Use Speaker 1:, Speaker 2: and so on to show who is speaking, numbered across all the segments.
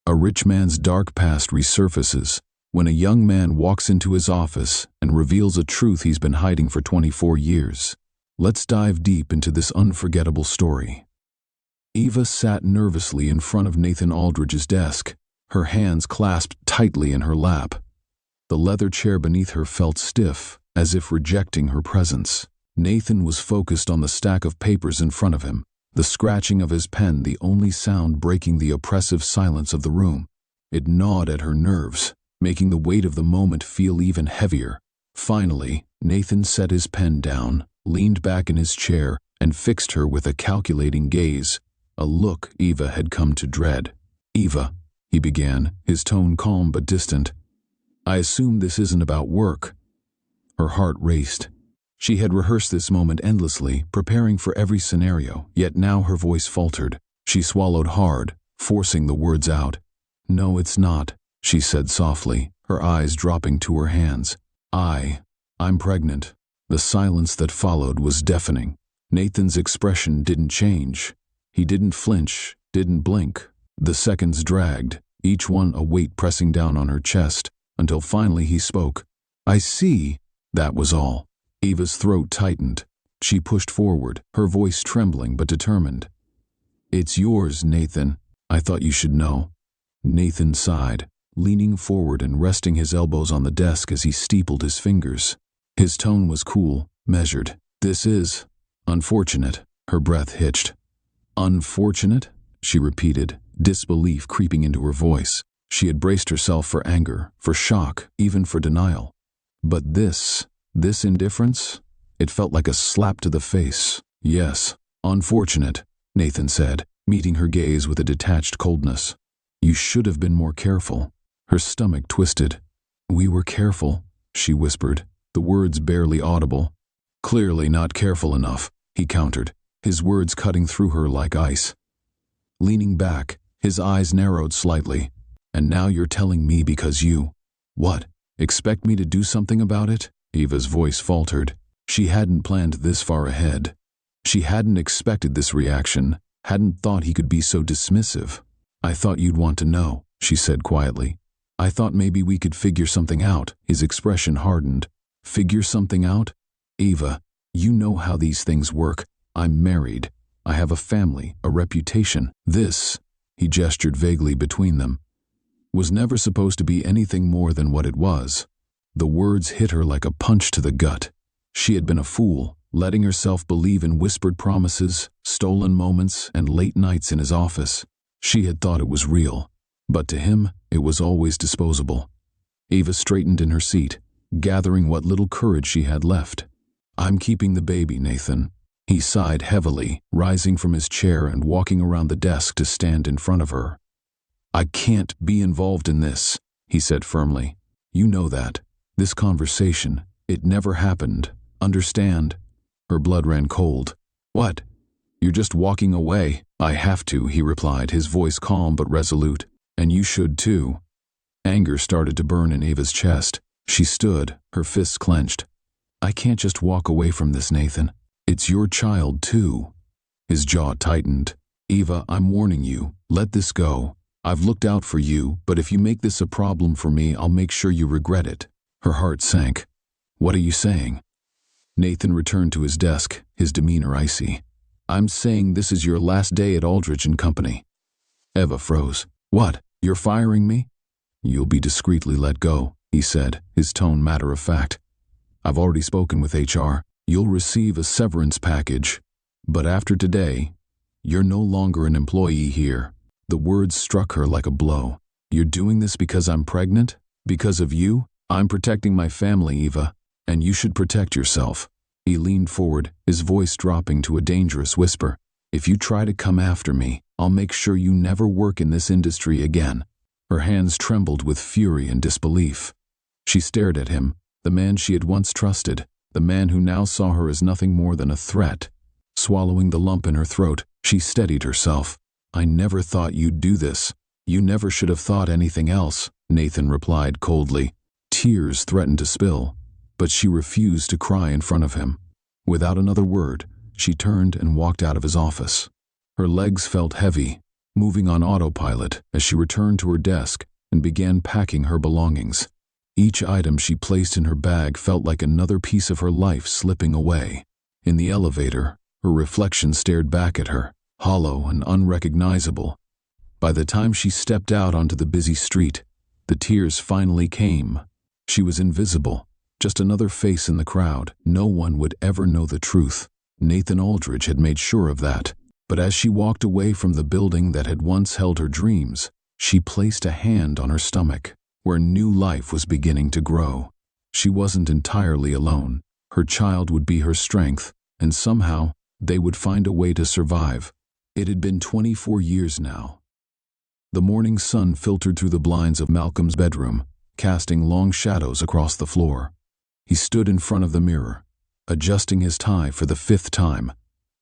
Speaker 1: A rich man's dark past resurfaces when a young man walks into his office and reveals a truth he's been hiding for 24 years. Let's dive deep into this unforgettable story. Eva sat nervously in front of Nathan Aldridge's desk, her hands clasped tightly in her lap. The leather chair beneath her felt stiff, as if rejecting her presence. Nathan was focused on the stack of papers in front of him, the scratching of his pen the only sound breaking the oppressive silence of the room. It gnawed at her nerves, making the weight of the moment feel even heavier. Finally, Nathan set his pen down, leaned back in his chair, and fixed her with a calculating gaze, a look Eva had come to dread. "Eva," he began, his tone calm but distant, "I assume this isn't about work." Her heart raced. She had rehearsed this moment endlessly, preparing for every scenario, yet now her voice faltered. She swallowed hard, forcing the words out. "No, it's not," she said softly, her eyes dropping to her hands. I'm pregnant." The silence that followed was deafening. Nathan's expression didn't change. He didn't flinch, didn't blink. The seconds dragged, each one a weight pressing down on her chest, until finally he spoke. "I see." That was all. Eva's throat tightened. She pushed forward, her voice trembling but determined. "It's yours, Nathan. I thought you should know." Nathan sighed, leaning forward and resting his elbows on the desk as he steepled his fingers. His tone was cool, measured. "This is unfortunate." Her breath hitched. "Unfortunate?" she repeated, disbelief creeping into her voice. She had braced herself for anger, for shock, even for denial. But this indifference? It felt like a slap to the face. "Yes, unfortunate," Nathan said, meeting her gaze with a detached coldness. "You should have been more careful." Her stomach twisted. "We were careful," she whispered, the words barely audible. "Clearly not careful enough," he countered, his words cutting through her like ice. Leaning back, his eyes narrowed slightly. "And now you're telling me because you... What? Expect me to do something about it?" Eva's voice faltered. She hadn't planned this far ahead. She hadn't expected this reaction, hadn't thought he could be so dismissive. "I thought you'd want to know," she said quietly. "I thought maybe we could figure something out." His expression hardened. "Figure something out? Eva, you know how these things work. I'm married. I have a family, a reputation. This," he gestured vaguely between them, "was never supposed to be anything more than what it was." The words hit her like a punch to the gut. She had been a fool, letting herself believe in whispered promises, stolen moments, and late nights in his office. She had thought it was real, but to him, it was always disposable. Eva straightened in her seat, gathering what little courage she had left. "I'm keeping the baby, Nathan." He sighed heavily, rising from his chair and walking around the desk to stand in front of her. "I can't be involved in this," he said firmly. "You know that. This conversation, it never happened. Understand?" Her blood ran cold. "What? You're just walking away?" "I have to," he replied, his voice calm but resolute. "And you should too." Anger started to burn in Eva's chest. She stood, her fists clenched. "I can't just walk away from this, Nathan. It's your child too." His jaw tightened. "Eva, I'm warning you. Let this go. I've looked out for you, but if you make this a problem for me, I'll make sure you regret it." Her heart sank. "What are you saying?" Nathan returned to his desk, his demeanor icy. "I'm saying this is your last day at Aldridge and Company." Eva froze. "What? You're firing me?" "You'll be discreetly let go," he said, his tone matter-of-fact. "I've already spoken with HR. You'll receive a severance package. But after today, you're no longer an employee here." The words struck her like a blow. "You're doing this because I'm pregnant? Because of you? I'm protecting my family, Eva, and you should protect yourself." He leaned forward, his voice dropping to a dangerous whisper. "If you try to come after me, I'll make sure you never work in this industry again." Her hands trembled with fury and disbelief. She stared at him, the man she had once trusted, the man who now saw her as nothing more than a threat. Swallowing the lump in her throat, she steadied herself. "I never thought you'd do this. You never should have thought anything else," Nathan replied coldly. Tears threatened to spill, but she refused to cry in front of him. Without another word, she turned and walked out of his office. Her legs felt heavy, moving on autopilot as she returned to her desk and began packing her belongings. Each item she placed in her bag felt like another piece of her life slipping away. In the elevator, her reflection stared back at her, hollow and unrecognizable. By the time she stepped out onto the busy street, the tears finally came. She was invisible, just another face in the crowd. No one would ever know the truth. Nathan Aldridge had made sure of that. But as she walked away from the building that had once held her dreams, she placed a hand on her stomach, where new life was beginning to grow. She wasn't entirely alone. Her child would be her strength, and somehow they would find a way to survive. It had been 24 years now. The morning sun filtered through the blinds of Malcolm's bedroom, casting long shadows across the floor. He stood in front of the mirror, adjusting his tie for the 5th time.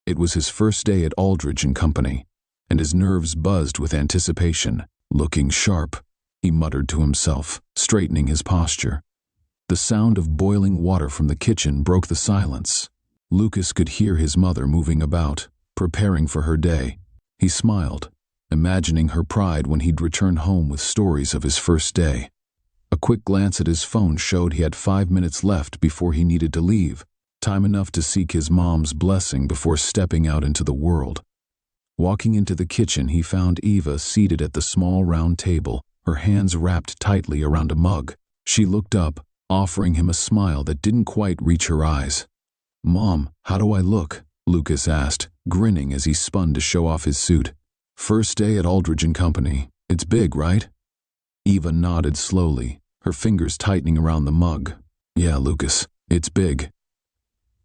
Speaker 1: It was his first day at Aldridge and Company, and his nerves buzzed with anticipation. Looking sharp, he muttered to himself, straightening his posture. The sound of boiling water from the kitchen broke the silence. Lucas could hear his mother moving about, preparing for her day. He smiled, imagining her pride when he'd return home with stories of his first day. A quick glance at his phone showed he had 5 minutes left before he needed to leave, time enough to seek his mom's blessing before stepping out into the world. Walking into the kitchen, he found Eva seated at the small round table, her hands wrapped tightly around a mug. She looked up, offering him a smile that didn't quite reach her eyes. "Mom, how do I look?" Lucas asked, grinning as he spun to show off his suit. "First day at Aldridge and Company. It's big, right?" Eva nodded slowly, her fingers tightening around the mug. "Yeah, Lucas, it's big."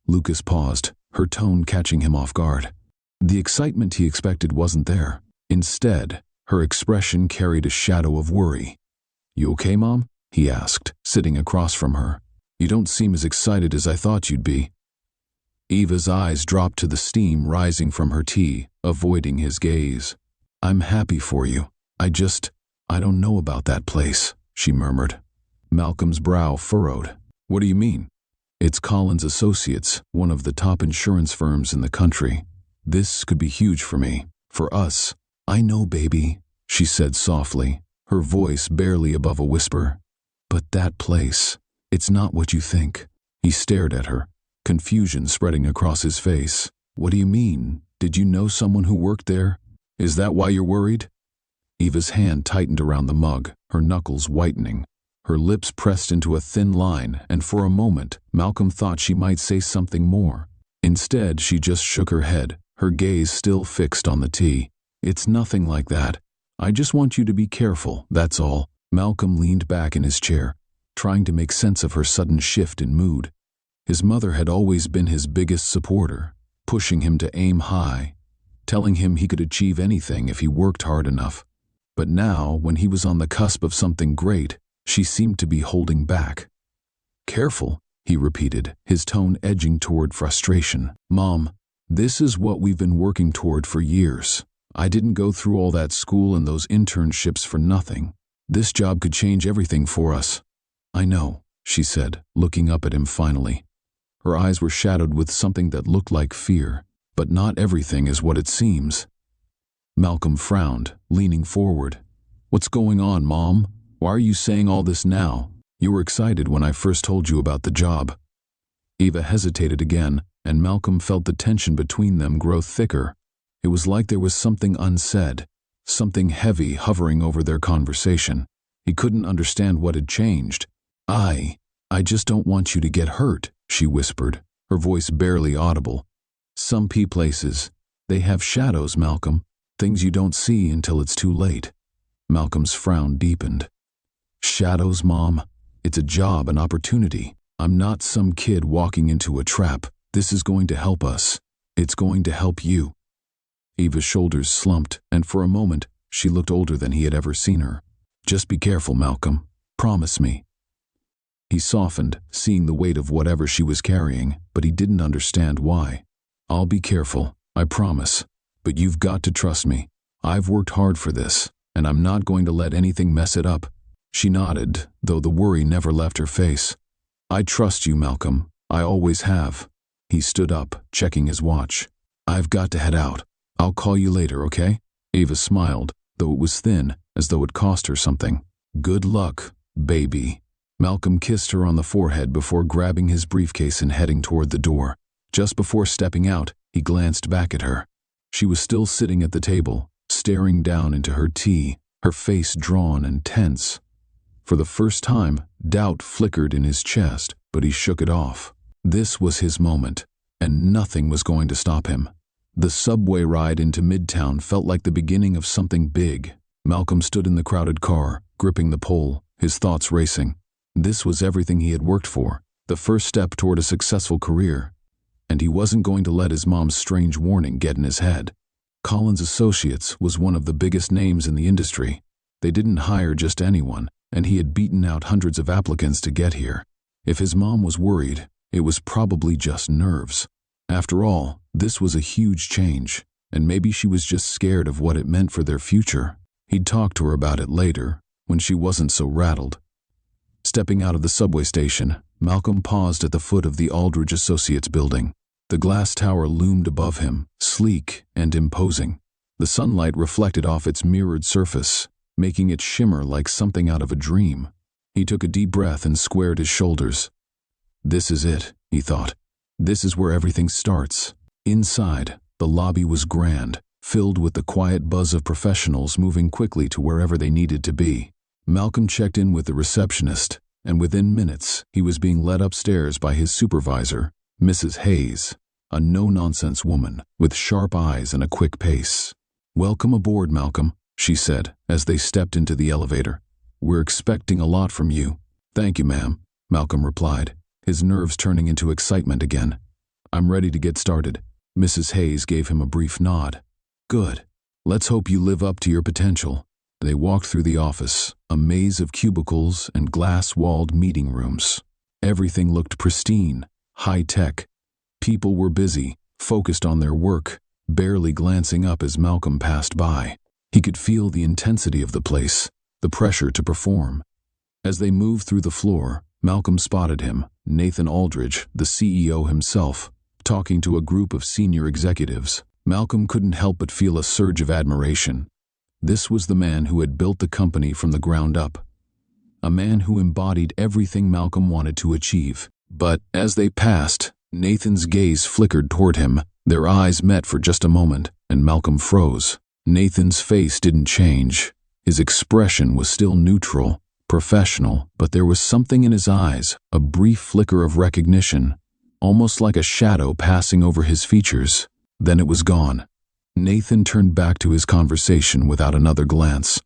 Speaker 1: Lucas paused, her tone catching him off guard. The excitement he expected wasn't there. Instead, her expression carried a shadow of worry. "You okay, Mom?" he asked, sitting across from her. "You don't seem as excited as I thought you'd be." Eva's eyes dropped to the steam rising from her tea, avoiding his gaze. "I'm happy for you. I don't know about that place," she murmured. Malcolm's brow furrowed. "What do you mean?" "It's Collins Associates, one of the top insurance firms in the country. This could be huge for me, for us." "I know, baby," she said softly, her voice barely above a whisper. "But that place, it's not what you think." He stared at her, confusion spreading across his face. "What do you mean? Did you know someone who worked there? Is that why you're worried?" Eva's hand tightened around the mug, her knuckles whitening. Her lips pressed into a thin line, and for a moment, Malcolm thought she might say something more. Instead, she just shook her head, her gaze still fixed on the tea. "It's nothing like that. I just want you to be careful, that's all." Malcolm leaned back in his chair, trying to make sense of her sudden shift in mood. His mother had always been his biggest supporter, pushing him to aim high, telling him he could achieve anything if he worked hard enough. But now, when he was on the cusp of something great, she seemed to be holding back. "Careful," he repeated, his tone edging toward frustration. "Mom, this is what we've been working toward for years. I didn't go through all that school and those internships for nothing. This job could change everything for us." "I know," she said, looking up at him finally. Her eyes were shadowed with something that looked like fear. "But not everything is what it seems." Malcolm frowned, leaning forward. "What's going on, Mom? Why are you saying all this now? You were excited when I first told you about the job." Eva hesitated again, and Malcolm felt the tension between them grow thicker. It was like there was something unsaid, something heavy hovering over their conversation. He couldn't understand what had changed. I just don't want you to get hurt," she whispered, her voice barely audible. "Some places, they have shadows, Malcolm, things you don't see until it's too late." Malcolm's frown deepened. "Shadows, Mom? It's a job, an opportunity. I'm not some kid walking into a trap. This is going to help us. It's going to help you." Eva's shoulders slumped, and for a moment, she looked older than he had ever seen her. "Just be careful, Malcolm. Promise me." He softened, seeing the weight of whatever she was carrying, but he didn't understand why. "I'll be careful, I promise. But you've got to trust me. I've worked hard for this, and I'm not going to let anything mess it up." She nodded, though the worry never left her face. "I trust you, Malcolm. I always have." He stood up, checking his watch. "I've got to head out. I'll call you later, okay? Ava smiled, though it was thin, as though it cost her something. "Good luck, baby." Malcolm kissed her on the forehead before grabbing his briefcase and heading toward the door. Just before stepping out, he glanced back at her. She was still sitting at the table, staring down into her tea, her face drawn and tense. For the first time, doubt flickered in his chest, but he shook it off. This was his moment, and nothing was going to stop him. The subway ride into Midtown felt like the beginning of something big. Malcolm stood in the crowded car, gripping the pole, his thoughts racing. This was everything he had worked for, the first step toward a successful career. And he wasn't going to let his mom's strange warning get in his head. Collins Associates was one of the biggest names in the industry. They didn't hire just anyone, and he had beaten out hundreds of applicants to get here. If his mom was worried, it was probably just nerves. After all, this was a huge change, and maybe she was just scared of what it meant for their future. He'd talk to her about it later, when she wasn't so rattled. Stepping out of the subway station, Malcolm paused at the foot of the Aldridge Associates building. The glass tower loomed above him, sleek and imposing. The sunlight reflected off its mirrored surface, making it shimmer like something out of a dream. He took a deep breath and squared his shoulders. This is it, he thought. This is where everything starts. Inside, the lobby was grand, filled with the quiet buzz of professionals moving quickly to wherever they needed to be. Malcolm checked in with the receptionist, and within minutes, he was being led upstairs by his supervisor, Mrs. Hayes, a no-nonsense woman with sharp eyes and a quick pace. "Welcome aboard, Malcolm," she said as they stepped into the elevator. "We're expecting a lot from you." "Thank you, ma'am," Malcolm replied, his nerves turning into excitement again. "I'm ready to get started." Mrs. Hayes gave him a brief nod. "Good. Let's hope you live up to your potential." They walked through the office, a maze of cubicles and glass-walled meeting rooms. Everything looked pristine, high-tech. People were busy, focused on their work, barely glancing up as Malcolm passed by. He could feel the intensity of the place, the pressure to perform. As they moved through the floor, Malcolm spotted him, Nathan Aldridge, the CEO himself, talking to a group of senior executives. Malcolm couldn't help but feel a surge of admiration. This was the man who had built the company from the ground up. A man who embodied everything Malcolm wanted to achieve. But as they passed, Nathan's gaze flickered toward him. Their eyes met for just a moment, and Malcolm froze. Nathan's face didn't change. His expression was still neutral, professional, but there was something in his eyes, a brief flicker of recognition, almost like a shadow passing over his features. Then it was gone. Nathan turned back to his conversation without another glance.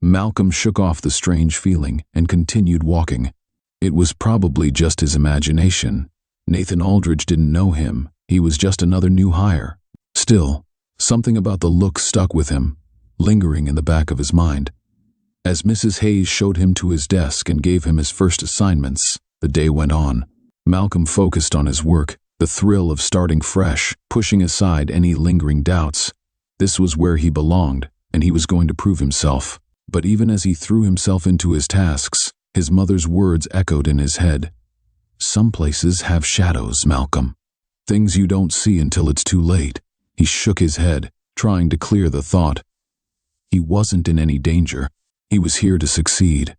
Speaker 1: Malcolm shook off the strange feeling and continued walking. It was probably just his imagination. Nathan Aldridge didn't know him. He was just another new hire. Still, something about the look stuck with him, lingering in the back of his mind. As Mrs. Hayes showed him to his desk and gave him his first assignments, the day went on. Malcolm focused on his work, the thrill of starting fresh, pushing aside any lingering doubts. This was where he belonged, and he was going to prove himself. But even as he threw himself into his tasks, his mother's words echoed in his head. "Some places have shadows, Malcolm. Things you don't see until it's too late." He shook his head, trying to clear the thought. He wasn't in any danger. He was here to succeed.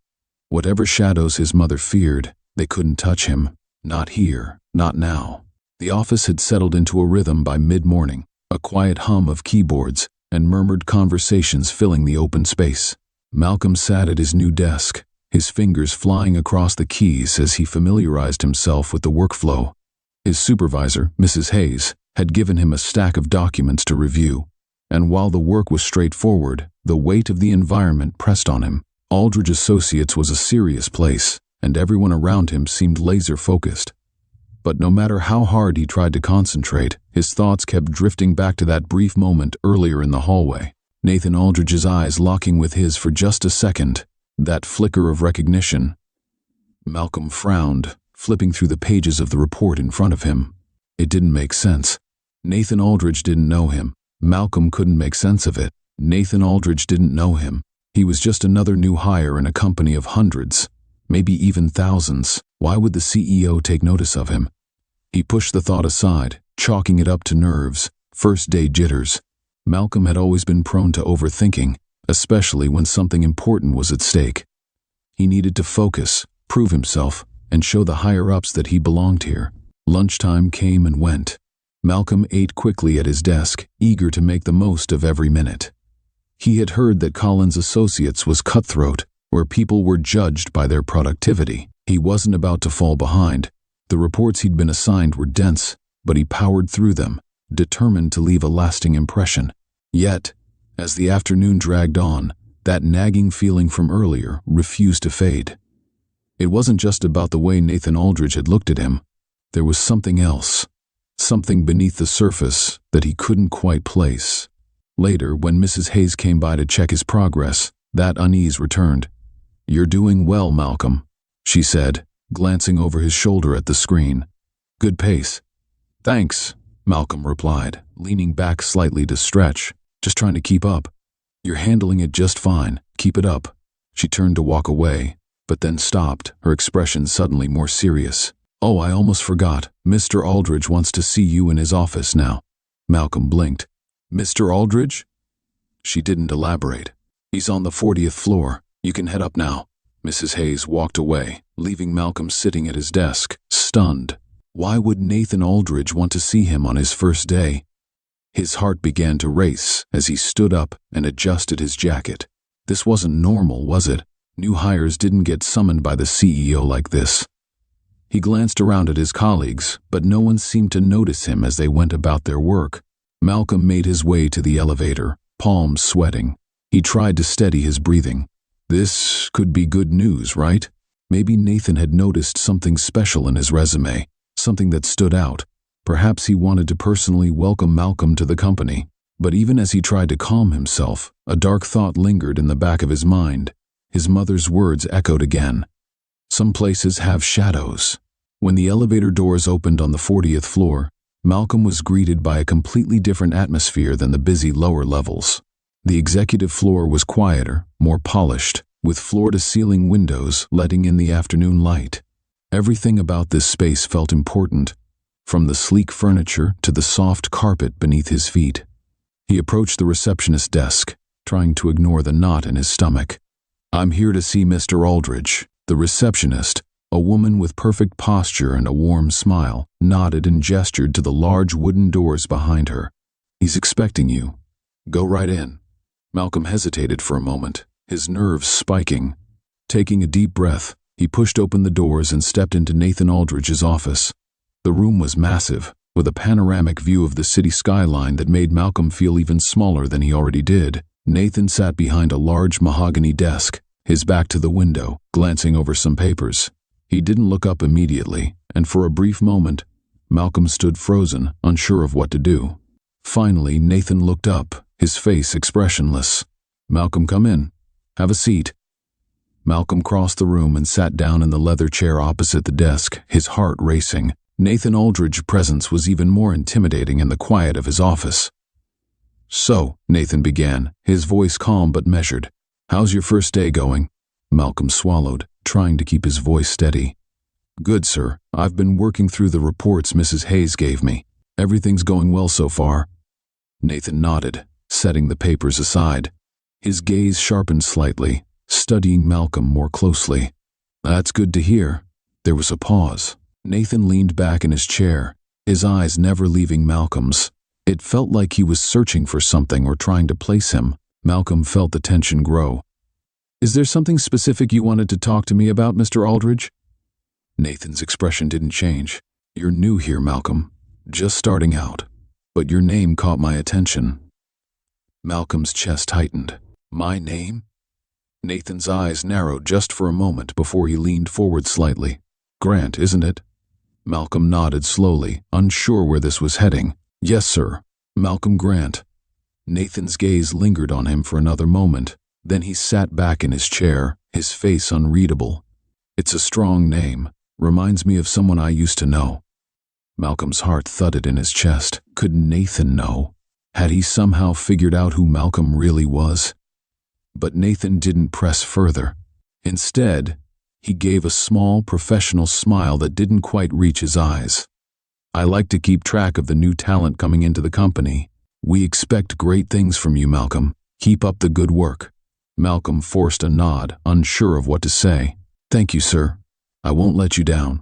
Speaker 1: Whatever shadows his mother feared, they couldn't touch him. Not here, not now. The office had settled into a rhythm by mid-morning, a quiet hum of keyboards and murmured conversations filling the open space. Malcolm sat at his new desk, his fingers flying across the keys as he familiarized himself with the workflow. His supervisor, Mrs. Hayes, had given him a stack of documents to review, and while the work was straightforward, the weight of the environment pressed on him. Aldridge Associates was a serious place, and everyone around him seemed laser-focused. But no matter how hard he tried to concentrate, his thoughts kept drifting back to that brief moment earlier in the hallway. Nathan Aldridge's eyes locking with his for just a second, that flicker of recognition. Malcolm frowned, flipping through the pages of the report in front of him. It didn't make sense. Nathan Aldridge didn't know him. Malcolm couldn't make sense of it. Nathan Aldridge didn't know him. He was just another new hire in a company of hundreds, maybe even thousands. Why would the CEO take notice of him? He pushed the thought aside, chalking it up to nerves, first-day jitters. Malcolm had always been prone to overthinking, especially when something important was at stake. He needed to focus, prove himself, and show the higher-ups that he belonged here. Lunchtime came and went. Malcolm ate quickly at his desk, eager to make the most of every minute. He had heard that Collins Associates was cutthroat, where people were judged by their productivity. He wasn't about to fall behind. The reports he'd been assigned were dense, but he powered through them, determined to leave a lasting impression. Yet, as the afternoon dragged on, that nagging feeling from earlier refused to fade. It wasn't just about the way Nathan Aldridge had looked at him. There was something else, something beneath the surface that he couldn't quite place. Later, when Mrs. Hayes came by to check his progress, that unease returned. "You're doing well, Malcolm," she said, glancing over his shoulder at the screen. "Good pace." "Thanks," Malcolm replied, leaning back slightly to stretch. "Just trying to keep up." "You're handling it just fine. Keep it up." She turned to walk away, but then stopped, her expression suddenly more serious. "Oh, I almost forgot. Mr. Aldridge wants to see you in his office now." Malcolm blinked. "Mr. Aldridge?" She didn't elaborate. "He's on the 40th floor. You can head up now." Mrs. Hayes walked away, leaving Malcolm sitting at his desk, stunned. Why would Nathan Aldridge want to see him on his first day? His heart began to race as he stood up and adjusted his jacket. This wasn't normal, was it? New hires didn't get summoned by the CEO like this. He glanced around at his colleagues, but no one seemed to notice him as they went about their work. Malcolm made his way to the elevator, palms sweating. He tried to steady his breathing. This could be good news, right? Maybe Nathan had noticed something special in his resume, something that stood out. Perhaps he wanted to personally welcome Malcolm to the company. But even as he tried to calm himself, a dark thought lingered in the back of his mind. His mother's words echoed again. Some places have shadows. When the elevator doors opened on the 40th floor, Malcolm was greeted by a completely different atmosphere than the busy lower levels. The executive floor was quieter, more polished, with floor-to-ceiling windows letting in the afternoon light. Everything about this space felt important, from the sleek furniture to the soft carpet beneath his feet. He approached the receptionist's desk, trying to ignore the knot in his stomach. "I'm here to see Mr. Aldridge." The receptionist, a woman with perfect posture and a warm smile, nodded and gestured to the large wooden doors behind her. "He's expecting you. Go right in." Malcolm hesitated for a moment, his nerves spiking. Taking a deep breath, he pushed open the doors and stepped into Nathan Aldridge's office. The room was massive, with a panoramic view of the city skyline that made Malcolm feel even smaller than he already did. Nathan sat behind a large mahogany desk, his back to the window, glancing over some papers. He didn't look up immediately, and for a brief moment, Malcolm stood frozen, unsure of what to do. Finally, Nathan looked up, his face expressionless. "Malcolm, come in. Have a seat." Malcolm crossed the room and sat down in the leather chair opposite the desk, his heart racing. Nathan Aldridge's presence was even more intimidating in the quiet of his office. "So," Nathan began, his voice calm but measured. "How's your first day going?" Malcolm swallowed, trying to keep his voice steady. "Good, sir. I've been working through the reports Mrs. Hayes gave me. Everything's going well so far." Nathan nodded, setting the papers aside. His gaze sharpened slightly, studying Malcolm more closely. "That's good to hear." There was a pause. Nathan leaned back in his chair, his eyes never leaving Malcolm's. It felt like he was searching for something or trying to place him. Malcolm felt the tension grow. "Is there something specific you wanted to talk to me about, Mr. Aldridge?" Nathan's expression didn't change. "You're new here, Malcolm. Just starting out. But your name caught my attention." Malcolm's chest tightened. "My name?" Nathan's eyes narrowed just for a moment before he leaned forward slightly. "Grant, isn't it?" Malcolm nodded slowly, unsure where this was heading. "Yes, sir. Malcolm Grant." Nathan's gaze lingered on him for another moment. Then he sat back in his chair, his face unreadable. "It's a strong name. Reminds me of someone I used to know." Malcolm's heart thudded in his chest. Could Nathan know? Had he somehow figured out who Malcolm really was? But Nathan didn't press further. Instead, he gave a small, professional smile that didn't quite reach his eyes. "I like to keep track of the new talent coming into the company. "We expect great things from you, Malcolm. Keep up the good work." Malcolm forced a nod, unsure of what to say. "Thank you, sir. I won't let you down."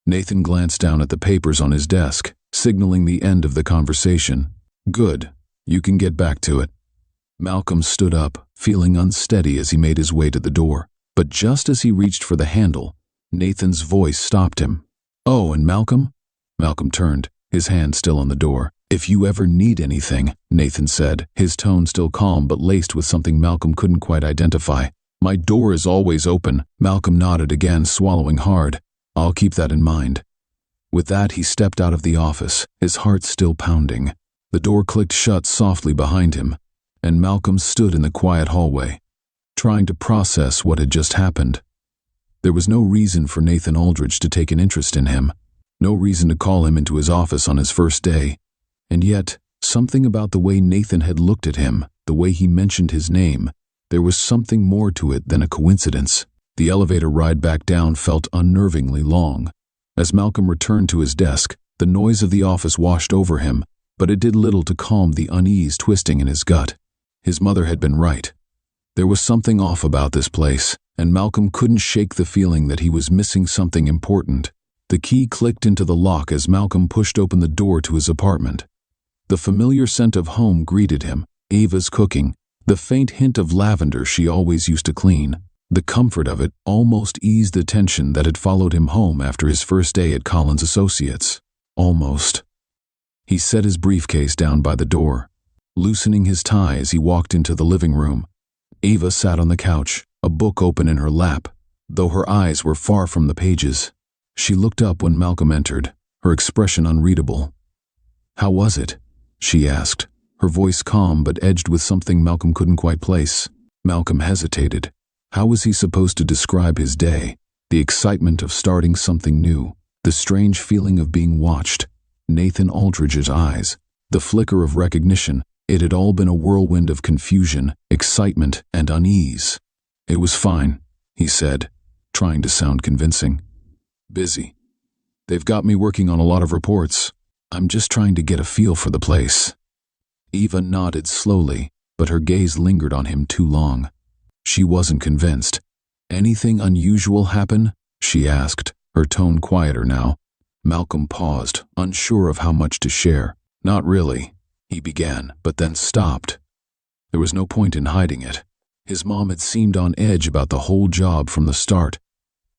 Speaker 1: Nathan glanced down at the papers on his desk, signaling the end of the conversation. "Good. You can get back to it." Malcolm stood up, feeling unsteady as he made his way to the door. But just as he reached for the handle, Nathan's voice stopped him. "Oh, and Malcolm?" Malcolm turned, his hand still on the door. "If you ever need anything," Nathan said, his tone still calm but laced with something Malcolm couldn't quite identify. "My door is always open." Malcolm nodded again, swallowing hard. "I'll keep that in mind." With that, he stepped out of the office, his heart still pounding. The door clicked shut softly behind him, and Malcolm stood in the quiet hallway, trying to process what had just happened. There was no reason for Nathan Aldridge to take an interest in him, no reason to call him into his office on his first day, and yet, something about the way Nathan had looked at him, the way he mentioned his name, there was something more to it than a coincidence. The elevator ride back down felt unnervingly long. As Malcolm returned to his desk, the noise of the office washed over him, but it did little to calm the unease twisting in his gut. His mother had been right. There was something off about this place, and Malcolm couldn't shake the feeling that he was missing something important. The key clicked into the lock as Malcolm pushed open the door to his apartment. The familiar scent of home greeted him, Ava's cooking, the faint hint of lavender she always used to clean. The comfort of it almost eased the tension that had followed him home after his first day at Collins Associates. Almost. He set his briefcase down by the door, loosening his tie as he walked into the living room. Ava sat on the couch, a book open in her lap, though her eyes were far from the pages. She looked up when Malcolm entered, her expression unreadable. "How was it?" she asked, her voice calm but edged with something Malcolm couldn't quite place. Malcolm hesitated. How was he supposed to describe his day? The excitement of starting something new, the strange feeling of being watched, Nathan Aldridge's eyes, the flicker of recognition. It had all been a whirlwind of confusion, excitement, and unease. "It was fine," he said, trying to sound convincing. "Busy. They've got me working on a lot of reports. I'm just trying to get a feel for the place." Eva nodded slowly, but her gaze lingered on him too long. She wasn't convinced. "Anything unusual happen?" she asked, her tone quieter now. Malcolm paused, unsure of how much to share. "Not really," he began, but then stopped. There was no point in hiding it. His mom had seemed on edge about the whole job from the start.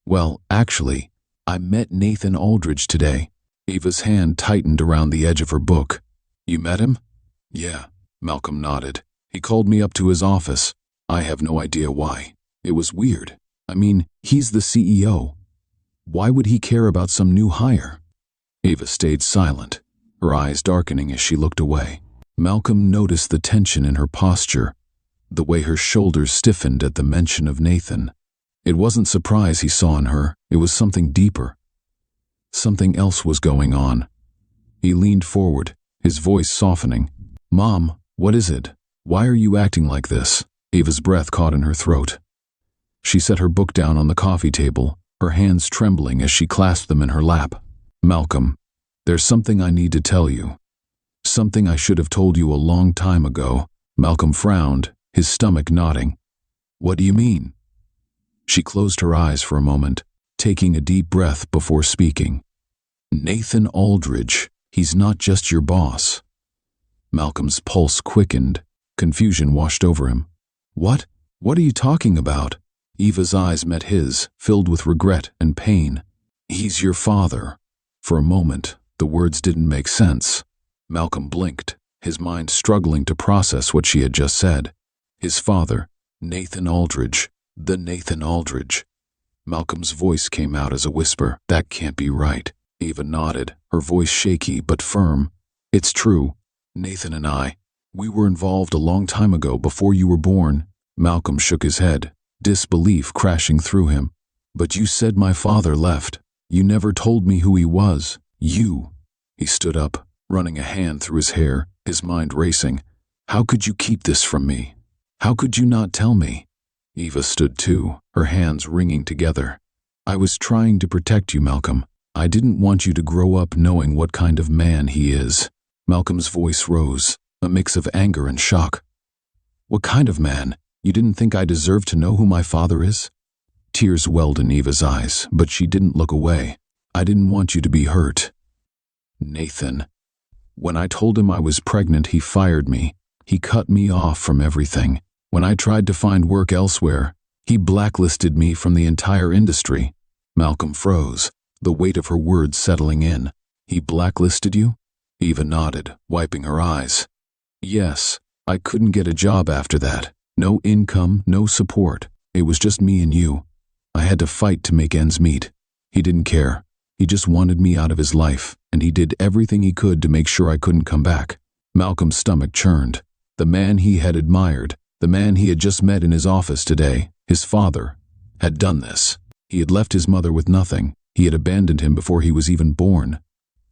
Speaker 1: "Well, actually, I met Nathan Aldridge today." Eva's hand tightened around the edge of her book. "You met him?" "Yeah," Malcolm nodded. "He called me up to his office. I have no idea why. It was weird. I mean, he's the CEO. Why would he care about some new hire?" Eva stayed silent, her eyes darkening as she looked away. Malcolm noticed the tension in her posture, the way her shoulders stiffened at the mention of Nathan. It wasn't surprise he saw in her, it was something deeper. Something else was going on. He leaned forward, his voice softening. "Mom, what is it? Why are you acting like this?" Eva's breath caught in her throat. She set her book down on the coffee table, her hands trembling as she clasped them in her lap. "Malcolm, there's something I need to tell you. Something I should have told you a long time ago." Malcolm frowned, his stomach knotting. "What do you mean?" She closed her eyes for a moment, taking a deep breath before speaking. "Nathan Aldridge, he's not just your boss." Malcolm's pulse quickened, confusion washed over him. "What? What are you talking about?" Eva's eyes met his, filled with regret and pain. "He's your father." For a moment, the words didn't make sense. Malcolm blinked, his mind struggling to process what she had just said. His father, Nathan Aldridge, the Nathan Aldridge. Malcolm's voice came out as a whisper. "That can't be right." Eva nodded, her voice shaky but firm. "It's true. Nathan and we were involved a long time ago before you were born." Malcolm shook his head, disbelief crashing through him. "But you said my father left. You never told me who he was. You." He stood up, running a hand through his hair, his mind racing. "How could you keep this from me? How could you not tell me?" Eva stood too, her hands wringing together. "I was trying to protect you, Malcolm. I didn't want you to grow up knowing what kind of man he is." Malcolm's voice rose, a mix of anger and shock. What kind of man? You didn't think I deserved to know who my father is? Tears welled in Eva's eyes, but she didn't look away. I didn't want you to be hurt. Nathan. When I told him I was pregnant, he fired me. He cut me off from everything. When I tried to find work elsewhere, he blacklisted me from the entire industry. Malcolm froze, the weight of her words settling in. He blacklisted you? Eva nodded, wiping her eyes. Yes, I couldn't get a job after that. No income, no support. It was just me and you. I had to fight to make ends meet. He didn't care. He just wanted me out of his life, and he did everything he could to make sure I couldn't come back. Malcolm's stomach churned. The man he had admired, the man he had just met in his office today, his father, had done this. He had left his mother with nothing. He had abandoned him before he was even born.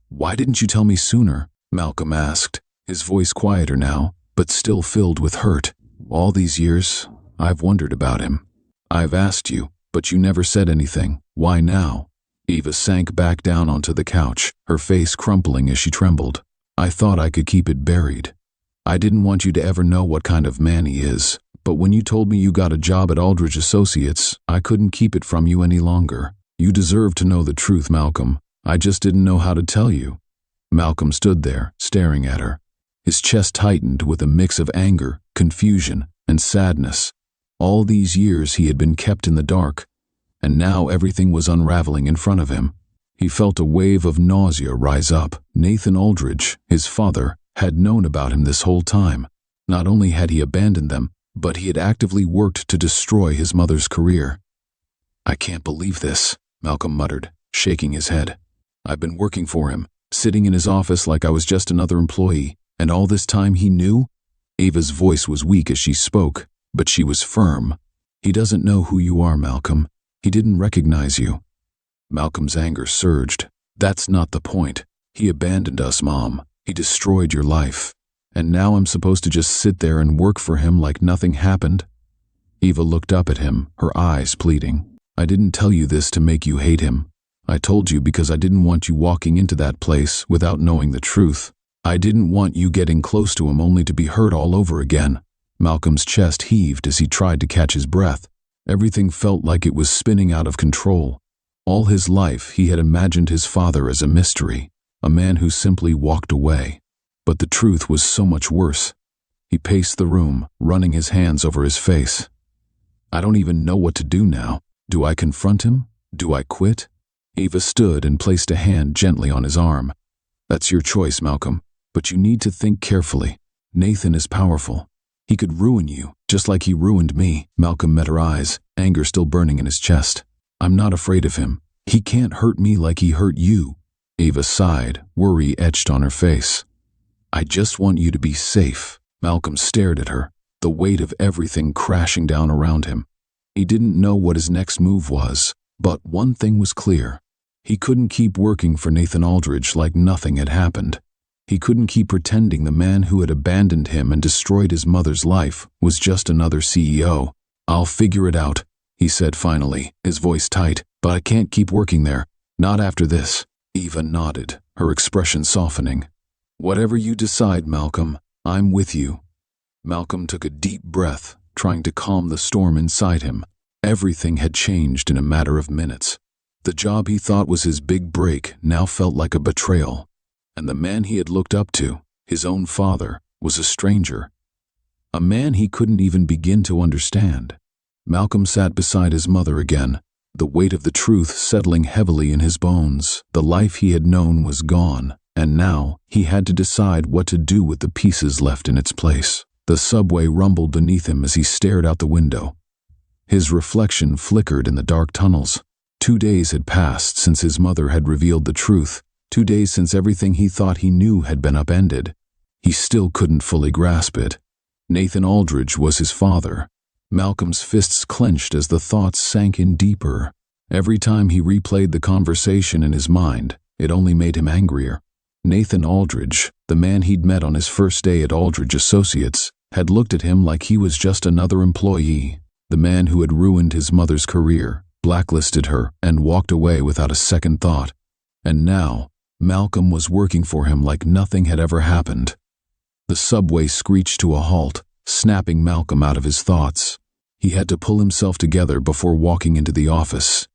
Speaker 1: Why didn't you tell me sooner? Malcolm asked, his voice quieter now, but still filled with hurt. All these years, I've wondered about him. I've asked you, but you never said anything. Why now? Eva sank back down onto the couch, her face crumpling as she trembled. I thought I could keep it buried. I didn't want you to ever know what kind of man he is, but when you told me you got a job at Aldridge Associates, I couldn't keep it from you any longer. You deserve to know the truth, Malcolm. I just didn't know how to tell you. Malcolm stood there, staring at her. His chest tightened with a mix of anger, confusion, and sadness. All these years he had been kept in the dark, and now everything was unraveling in front of him. He felt a wave of nausea rise up. Nathan Aldridge, his father, had known about him this whole time. Not only had he abandoned them, but he had actively worked to destroy his mother's career. I can't believe this, Malcolm muttered, shaking his head. I've been working for him, sitting in his office like I was just another employee, and all this time he knew? Ava's voice was weak as she spoke, but she was firm. He doesn't know who you are, Malcolm. He didn't recognize you. Malcolm's anger surged. That's not the point. He abandoned us, Mom. He destroyed your life. And now I'm supposed to just sit there and work for him like nothing happened? Eva looked up at him, her eyes pleading. I didn't tell you this to make you hate him. I told you because I didn't want you walking into that place without knowing the truth. I didn't want you getting close to him only to be hurt all over again. Malcolm's chest heaved as he tried to catch his breath. Everything felt like it was spinning out of control. All his life he had imagined his father as a mystery, a man who simply walked away. But the truth was so much worse. He paced the room, running his hands over his face. I don't even know what to do now. Do I confront him? Do I quit? Eva stood and placed a hand gently on his arm. That's your choice, Malcolm, but you need to think carefully. Nathan is powerful. He could ruin you, just like he ruined me. Malcolm met her eyes, anger still burning in his chest. I'm not afraid of him. He can't hurt me like he hurt you. Eva sighed, worry etched on her face. I just want you to be safe. Malcolm stared at her, the weight of everything crashing down around him. He didn't know what his next move was, but one thing was clear. He couldn't keep working for Nathan Aldridge like nothing had happened. He couldn't keep pretending the man who had abandoned him and destroyed his mother's life was just another CEO. I'll figure it out, he said finally, his voice tight, but I can't keep working there. Not after this. Eva nodded, her expression softening. Whatever you decide, Malcolm, I'm with you. Malcolm took a deep breath, trying to calm the storm inside him. Everything had changed in a matter of minutes. The job he thought was his big break now felt like a betrayal. And the man he had looked up to, his own father, was a stranger. A man he couldn't even begin to understand. Malcolm sat beside his mother again, the weight of the truth settling heavily in his bones. The life he had known was gone, and now he had to decide what to do with the pieces left in its place. The subway rumbled beneath him as he stared out the window. His reflection flickered in the dark tunnels. 2 days had passed since his mother had revealed the truth. 2 days since everything he thought he knew had been upended. He still couldn't fully grasp it. Nathan Aldridge was his father. Malcolm's fists clenched as the thoughts sank in deeper. Every time he replayed the conversation in his mind, it only made him angrier. Nathan Aldridge, the man he'd met on his first day at Aldridge Associates, had looked at him like he was just another employee. The man who had ruined his mother's career, blacklisted her, and walked away without a second thought. And now, Malcolm was working for him like nothing had ever happened. The subway screeched to a halt, snapping Malcolm out of his thoughts. He had to pull himself together before walking into the office.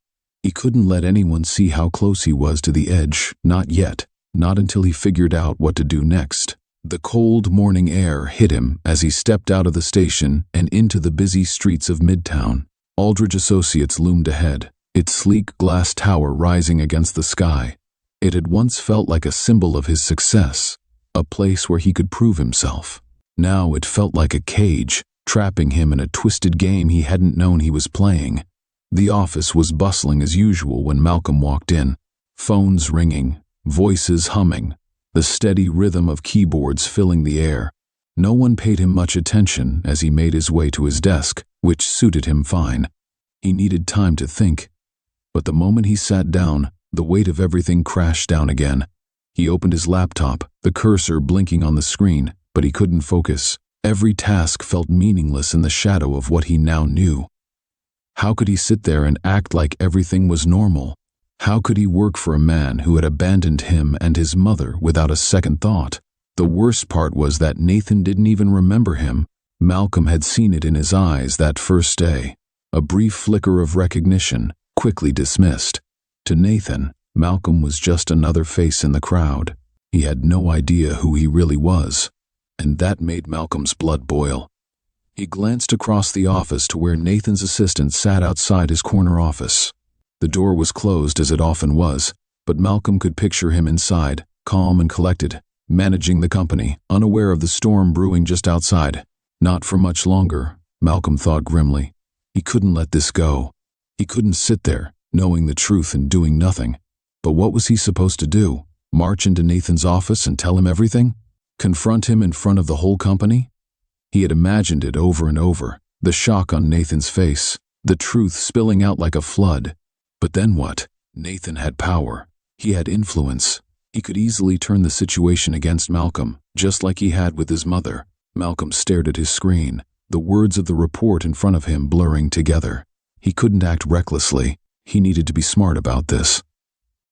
Speaker 1: He couldn't let anyone see how close he was to the edge, not yet, not until he figured out what to do next. The cold morning air hit him as he stepped out of the station and into the busy streets of Midtown. Aldridge Associates loomed ahead, its sleek glass tower rising against the sky. It had once felt like a symbol of his success, a place where he could prove himself. Now it felt like a cage, trapping him in a twisted game he hadn't known he was playing. The office was bustling as usual when Malcolm walked in. Phones ringing, voices humming, the steady rhythm of keyboards filling the air. No one paid him much attention as he made his way to his desk, which suited him fine. He needed time to think. But the moment he sat down, the weight of everything crashed down again. He opened his laptop, the cursor blinking on the screen, but he couldn't focus. Every task felt meaningless in the shadow of what he now knew. How could he sit there and act like everything was normal? How could he work for a man who had abandoned him and his mother without a second thought? The worst part was that Nathan didn't even remember him. Malcolm had seen it in his eyes that first day. A brief flicker of recognition, quickly dismissed. To Nathan, Malcolm was just another face in the crowd. He had no idea who he really was, and that made Malcolm's blood boil. He glanced across the office to where Nathan's assistant sat outside his corner office. The door was closed as it often was, but Malcolm could picture him inside, calm and collected, managing the company, unaware of the storm brewing just outside. Not for much longer, Malcolm thought grimly. He couldn't let this go. He couldn't sit there, knowing the truth and doing nothing. But what was he supposed to do? March into Nathan's office and tell him everything? Confront him in front of the whole company? He had imagined it over and over, the shock on Nathan's face, the truth spilling out like a flood. But then what? Nathan had power. He had influence. He could easily turn the situation against Malcolm, just like he had with his mother. Malcolm stared at his screen, the words of the report in front of him blurring together. He couldn't act recklessly. He needed to be smart about this.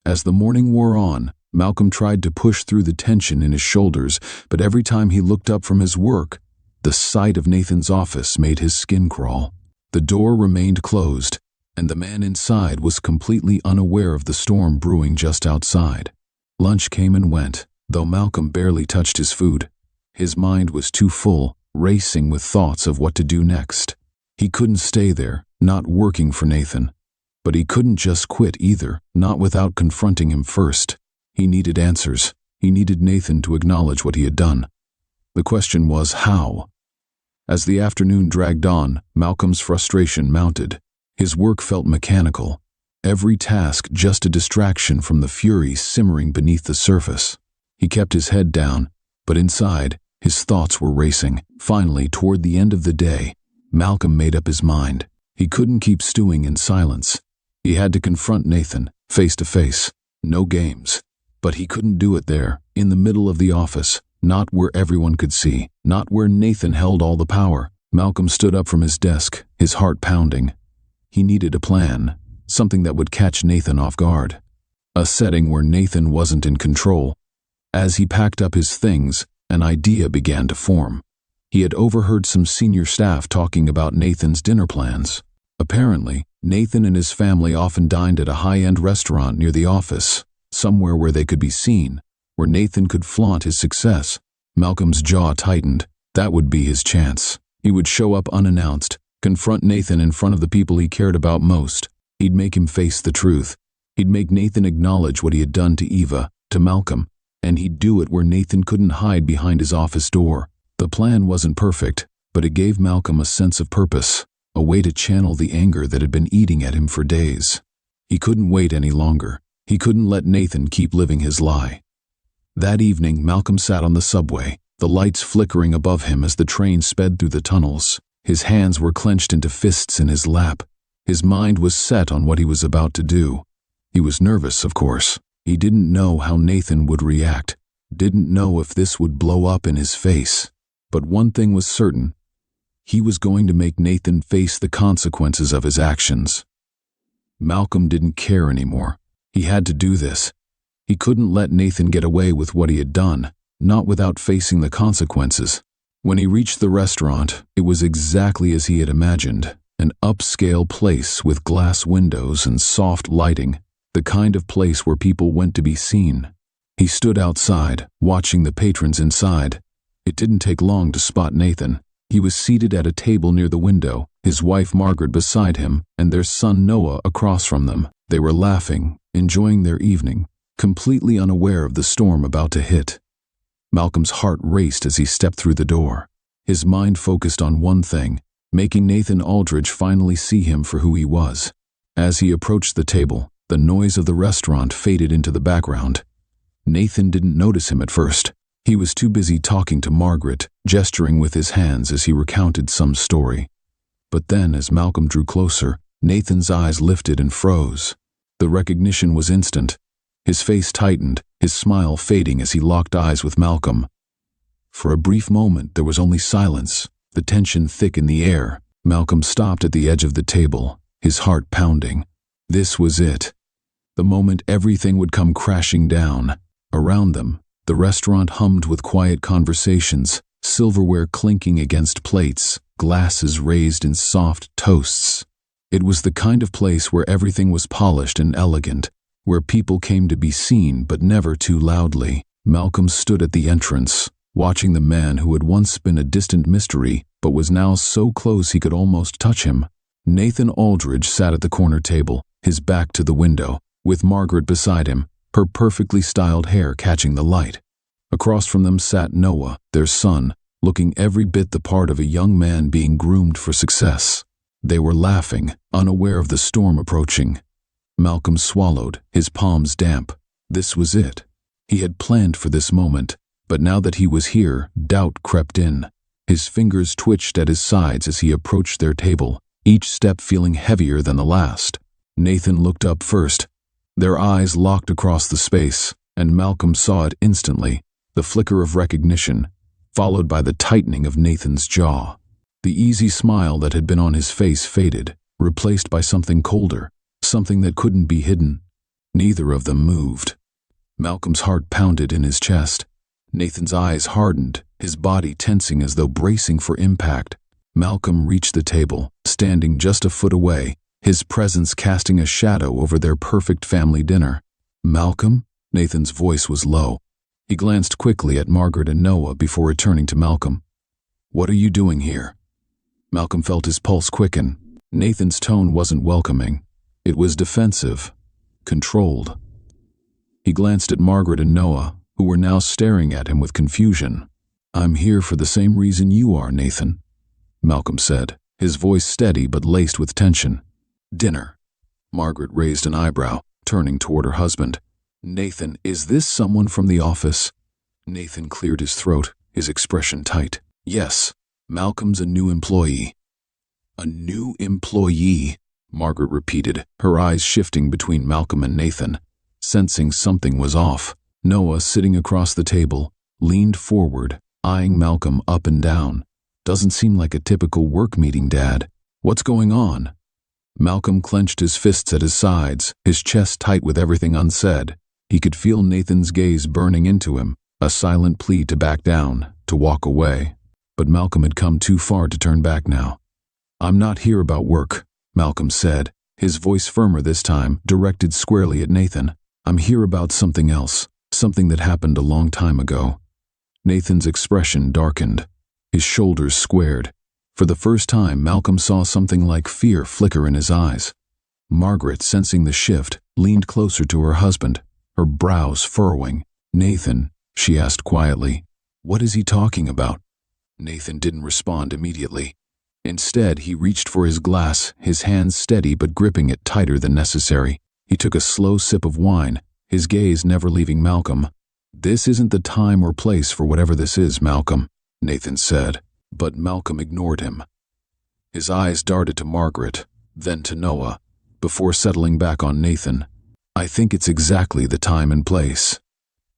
Speaker 1: As the morning wore on, Malcolm tried to push through the tension in his shoulders, but every time he looked up from his work, the sight of Nathan's office made his skin crawl. The door remained closed, and the man inside was completely unaware of the storm brewing just outside. Lunch came and went, though Malcolm barely touched his food. His mind was too full, racing with thoughts of what to do next. He couldn't stay there, not working for Nathan. But he couldn't just quit either, not without confronting him first. He needed answers. He needed Nathan to acknowledge what he had done. The question was, how? As the afternoon dragged on, Malcolm's frustration mounted. His work felt mechanical. Every task just a distraction from the fury simmering beneath the surface. He kept his head down, but inside, his thoughts were racing. Finally, toward the end of the day, Malcolm made up his mind. He couldn't keep stewing in silence. He had to confront Nathan, face to face. No games. But he couldn't do it there, in the middle of the office, not where everyone could see, not where Nathan held all the power. Malcolm stood up from his desk, his heart pounding. He needed a plan, something that would catch Nathan off guard. A setting where Nathan wasn't in control. As he packed up his things, an idea began to form. He had overheard some senior staff talking about Nathan's dinner plans. Apparently, Nathan and his family often dined at a high-end restaurant near the office, somewhere where they could be seen, where Nathan could flaunt his success. Malcolm's jaw tightened. That would be his chance. He would show up unannounced, confront Nathan in front of the people he cared about most. He'd make him face the truth. He'd make Nathan acknowledge what he had done to Eva, to Malcolm, and he'd do it where Nathan couldn't hide behind his office door. The plan wasn't perfect, but it gave Malcolm a sense of purpose, a way to channel the anger that had been eating at him for days. He couldn't wait any longer. He couldn't let Nathan keep living his lie. That evening, Malcolm sat on the subway, the lights flickering above him as the train sped through the tunnels. His hands were clenched into fists in his lap. His mind was set on what he was about to do. He was nervous, of course. He didn't know how Nathan would react, didn't know if this would blow up in his face. But one thing was certain. He was going to make Nathan face the consequences of his actions. Malcolm didn't care anymore. He had to do this. He couldn't let Nathan get away with what he had done. not without facing the consequences. When he reached the restaurant, it was exactly as he had imagined, an upscale place with glass windows and soft lighting, the kind of place where people went to be seen. He stood outside, watching the patrons inside. It didn't take long to spot Nathan. He was seated at a table near the window, his wife Margaret beside him, and their son Noah across from them. They were laughing, enjoying their evening, completely unaware of the storm about to hit. Malcolm's heart raced as he stepped through the door. His mind focused on one thing, making Nathan Aldridge finally see him for who he was. As he approached the table, the noise of the restaurant faded into the background. Nathan didn't notice him at first. He was too busy talking to Margaret, gesturing with his hands as he recounted some story. But then, as Malcolm drew closer, Nathan's eyes lifted and froze. The recognition was instant. His face tightened, his smile fading as he locked eyes with Malcolm. For a brief moment, there was only silence, the tension thick in the air. Malcolm stopped at the edge of the table, his heart pounding. This was it. The moment everything would come crashing down. Around them, the restaurant hummed with quiet conversations, silverware clinking against plates, glasses raised in soft toasts. It was the kind of place where everything was polished and elegant, where people came to be seen but never too loudly. Malcolm stood at the entrance, watching the man who had once been a distant mystery but was now so close he could almost touch him. Nathan Aldridge sat at the corner table, his back to the window, with Margaret beside him, her perfectly styled hair catching the light. Across from them sat Noah, their son, looking every bit the part of a young man being groomed for success. They were laughing, unaware of the storm approaching. Malcolm swallowed, his palms damp. This was it. He had planned for this moment, but now that he was here, doubt crept in. His fingers twitched at his sides as he approached their table, each step feeling heavier than the last. Nathan looked up first. Their eyes locked across the space, and Malcolm saw it instantly, the flicker of recognition, followed by the tightening of Nathan's jaw. The easy smile that had been on his face faded, replaced by something colder, something that couldn't be hidden. Neither of them moved. Malcolm's heart pounded in his chest. Nathan's eyes hardened, his body tensing as though bracing for impact. Malcolm reached the table, standing just a foot away, his presence casting a shadow over their perfect family dinner. "Malcolm?" Nathan's voice was low. He glanced quickly at Margaret and Noah before returning to Malcolm. "What are you doing here?" Malcolm felt his pulse quicken. Nathan's tone wasn't welcoming. It was defensive, controlled. He glanced at Margaret and Noah, who were now staring at him with confusion. "I'm here for the same reason you are, Nathan," Malcolm said, his voice steady but laced with tension. "Dinner." Margaret raised an eyebrow, turning toward her husband. "Nathan, is this someone from the office?" Nathan cleared his throat, his expression tight. "Yes, Malcolm's a new employee." "A new employee?" Margaret repeated, her eyes shifting between Malcolm and Nathan, sensing something was off. Noah, sitting across the table, leaned forward, eyeing Malcolm up and down. "Doesn't seem like a typical work meeting, Dad. What's going on?" Malcolm clenched his fists at his sides, his chest tight with everything unsaid. He could feel Nathan's gaze burning into him, a silent plea to back down, to walk away. But Malcolm had come too far to turn back now. "I'm not here about work," Malcolm said, his voice firmer this time, directed squarely at Nathan. "I'm here about something else, something that happened a long time ago." Nathan's expression darkened. His shoulders squared. For the first time, Malcolm saw something like fear flicker in his eyes. Margaret, sensing the shift, leaned closer to her husband, her brows furrowing. "Nathan," she asked quietly, "what is he talking about?" Nathan didn't respond immediately. Instead, he reached for his glass, his hands steady but gripping it tighter than necessary. He took a slow sip of wine, his gaze never leaving Malcolm. "This isn't the time or place for whatever this is, Malcolm," Nathan said, but Malcolm ignored him. His eyes darted to Margaret, then to Noah, before settling back on Nathan. "I think it's exactly the time and place."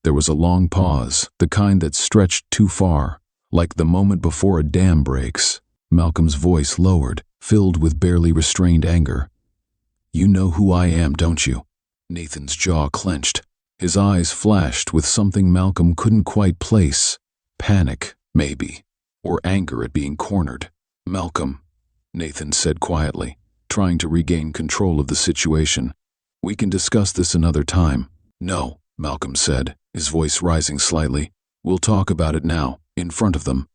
Speaker 1: There was a long pause, the kind that stretched too far, like the moment before a dam breaks. Malcolm's voice lowered, filled with barely restrained anger. "You know who I am, don't you?" Nathan's jaw clenched. His eyes flashed with something Malcolm couldn't quite place. Panic, maybe, or anger at being cornered. "Malcolm," Nathan said quietly, trying to regain control of the situation. "We can discuss this another time." "No," Malcolm said, his voice rising slightly. "We'll talk about it now, in front of them."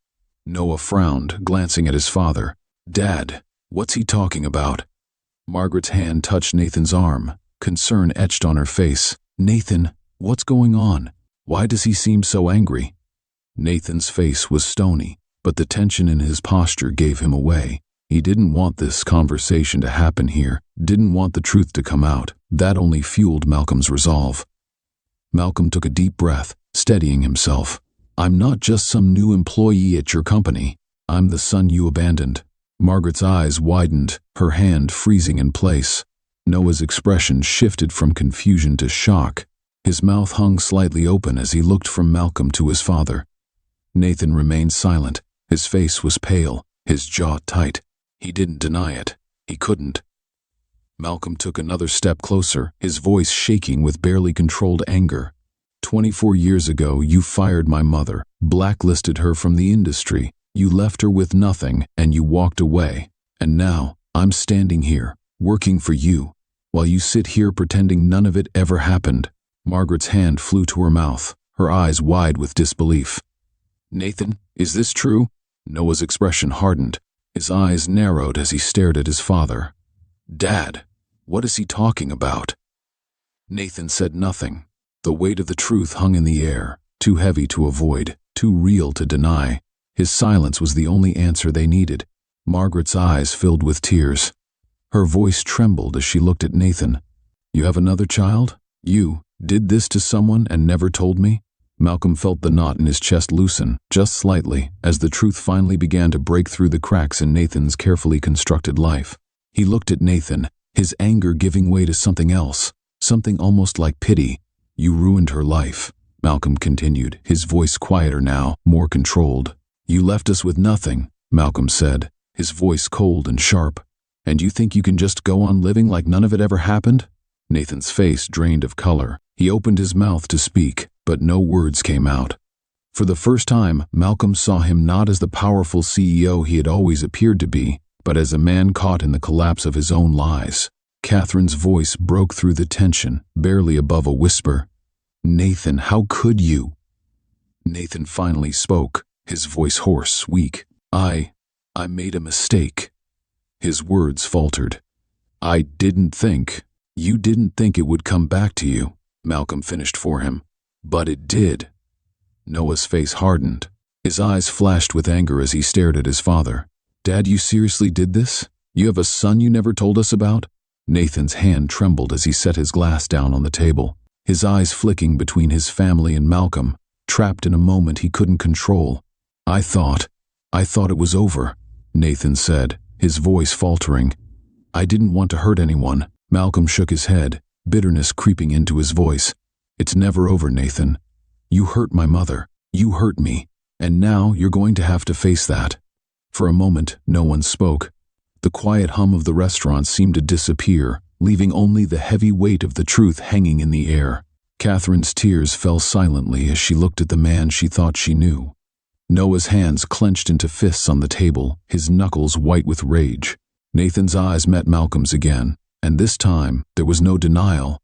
Speaker 1: Noah frowned, glancing at his father. "Dad, what's he talking about?" Margaret's hand touched Nathan's arm, concern etched on her face. "Nathan, what's going on? Why does he seem so angry?" Nathan's face was stony, but the tension in his posture gave him away. He didn't want this conversation to happen here, didn't want the truth to come out. That only fueled Malcolm's resolve. Malcolm took a deep breath, steadying himself. "I'm not just some new employee at your company. I'm the son you abandoned." Margaret's eyes widened, her hand freezing in place. Noah's expression shifted from confusion to shock. His mouth hung slightly open as he looked from Malcolm to his father. Nathan remained silent. His face was pale, his jaw tight. He didn't deny it. He couldn't. Malcolm took another step closer, his voice shaking with barely controlled anger. 24 years ago, you fired my mother, blacklisted her from the industry. You left her with nothing, and you walked away. And now, I'm standing here, working for you, while you sit here pretending none of it ever happened. Margaret's hand flew to her mouth, her eyes wide with disbelief. "Nathan, is this true?" Noah's expression hardened. His eyes narrowed as he stared at his father. "Dad, what is he talking about?" Nathan said nothing. The weight of the truth hung in the air, too heavy to avoid, too real to deny. His silence was the only answer they needed. Margaret's eyes filled with tears. Her voice trembled as she looked at Nathan. "You have another child? You did this to someone and never told me?" Malcolm felt the knot in his chest loosen, just slightly, as the truth finally began to break through the cracks in Nathan's carefully constructed life. He looked at Nathan, his anger giving way to something else, something almost like pity. "You ruined her life," Malcolm continued, his voice quieter now, more controlled. "You left us with nothing," Malcolm said, his voice cold and sharp. "And you think you can just go on living like none of it ever happened?" Nathan's face drained of color. He opened his mouth to speak, but no words came out. For the first time, Malcolm saw him not as the powerful CEO he had always appeared to be, but as a man caught in the collapse of his own lies. Catherine's voice broke through the tension, barely above a whisper. "Nathan, how could you?" Nathan finally spoke, his voice hoarse, weak. I made a mistake." His words faltered. "I didn't think. You didn't think it would come back to you," Malcolm finished for him. "But it did." Noah's face hardened. His eyes flashed with anger as he stared at his father. "Dad, you seriously did this? You have a son you never told us about?" Nathan's hand trembled as he set his glass down on the table, his eyes flicking between his family and Malcolm, trapped in a moment he couldn't control. I thought it was over," Nathan said, his voice faltering. "I didn't want to hurt anyone." Malcolm shook his head, bitterness creeping into his voice. "It's never over, Nathan. You hurt my mother. You hurt me. And now you're going to have to face that." For a moment, no one spoke. The quiet hum of the restaurant seemed to disappear, leaving only the heavy weight of the truth hanging in the air. Catherine's tears fell silently as she looked at the man she thought she knew. Noah's hands clenched into fists on the table, his knuckles white with rage. Nathan's eyes met Malcolm's again, and this time there was no denial,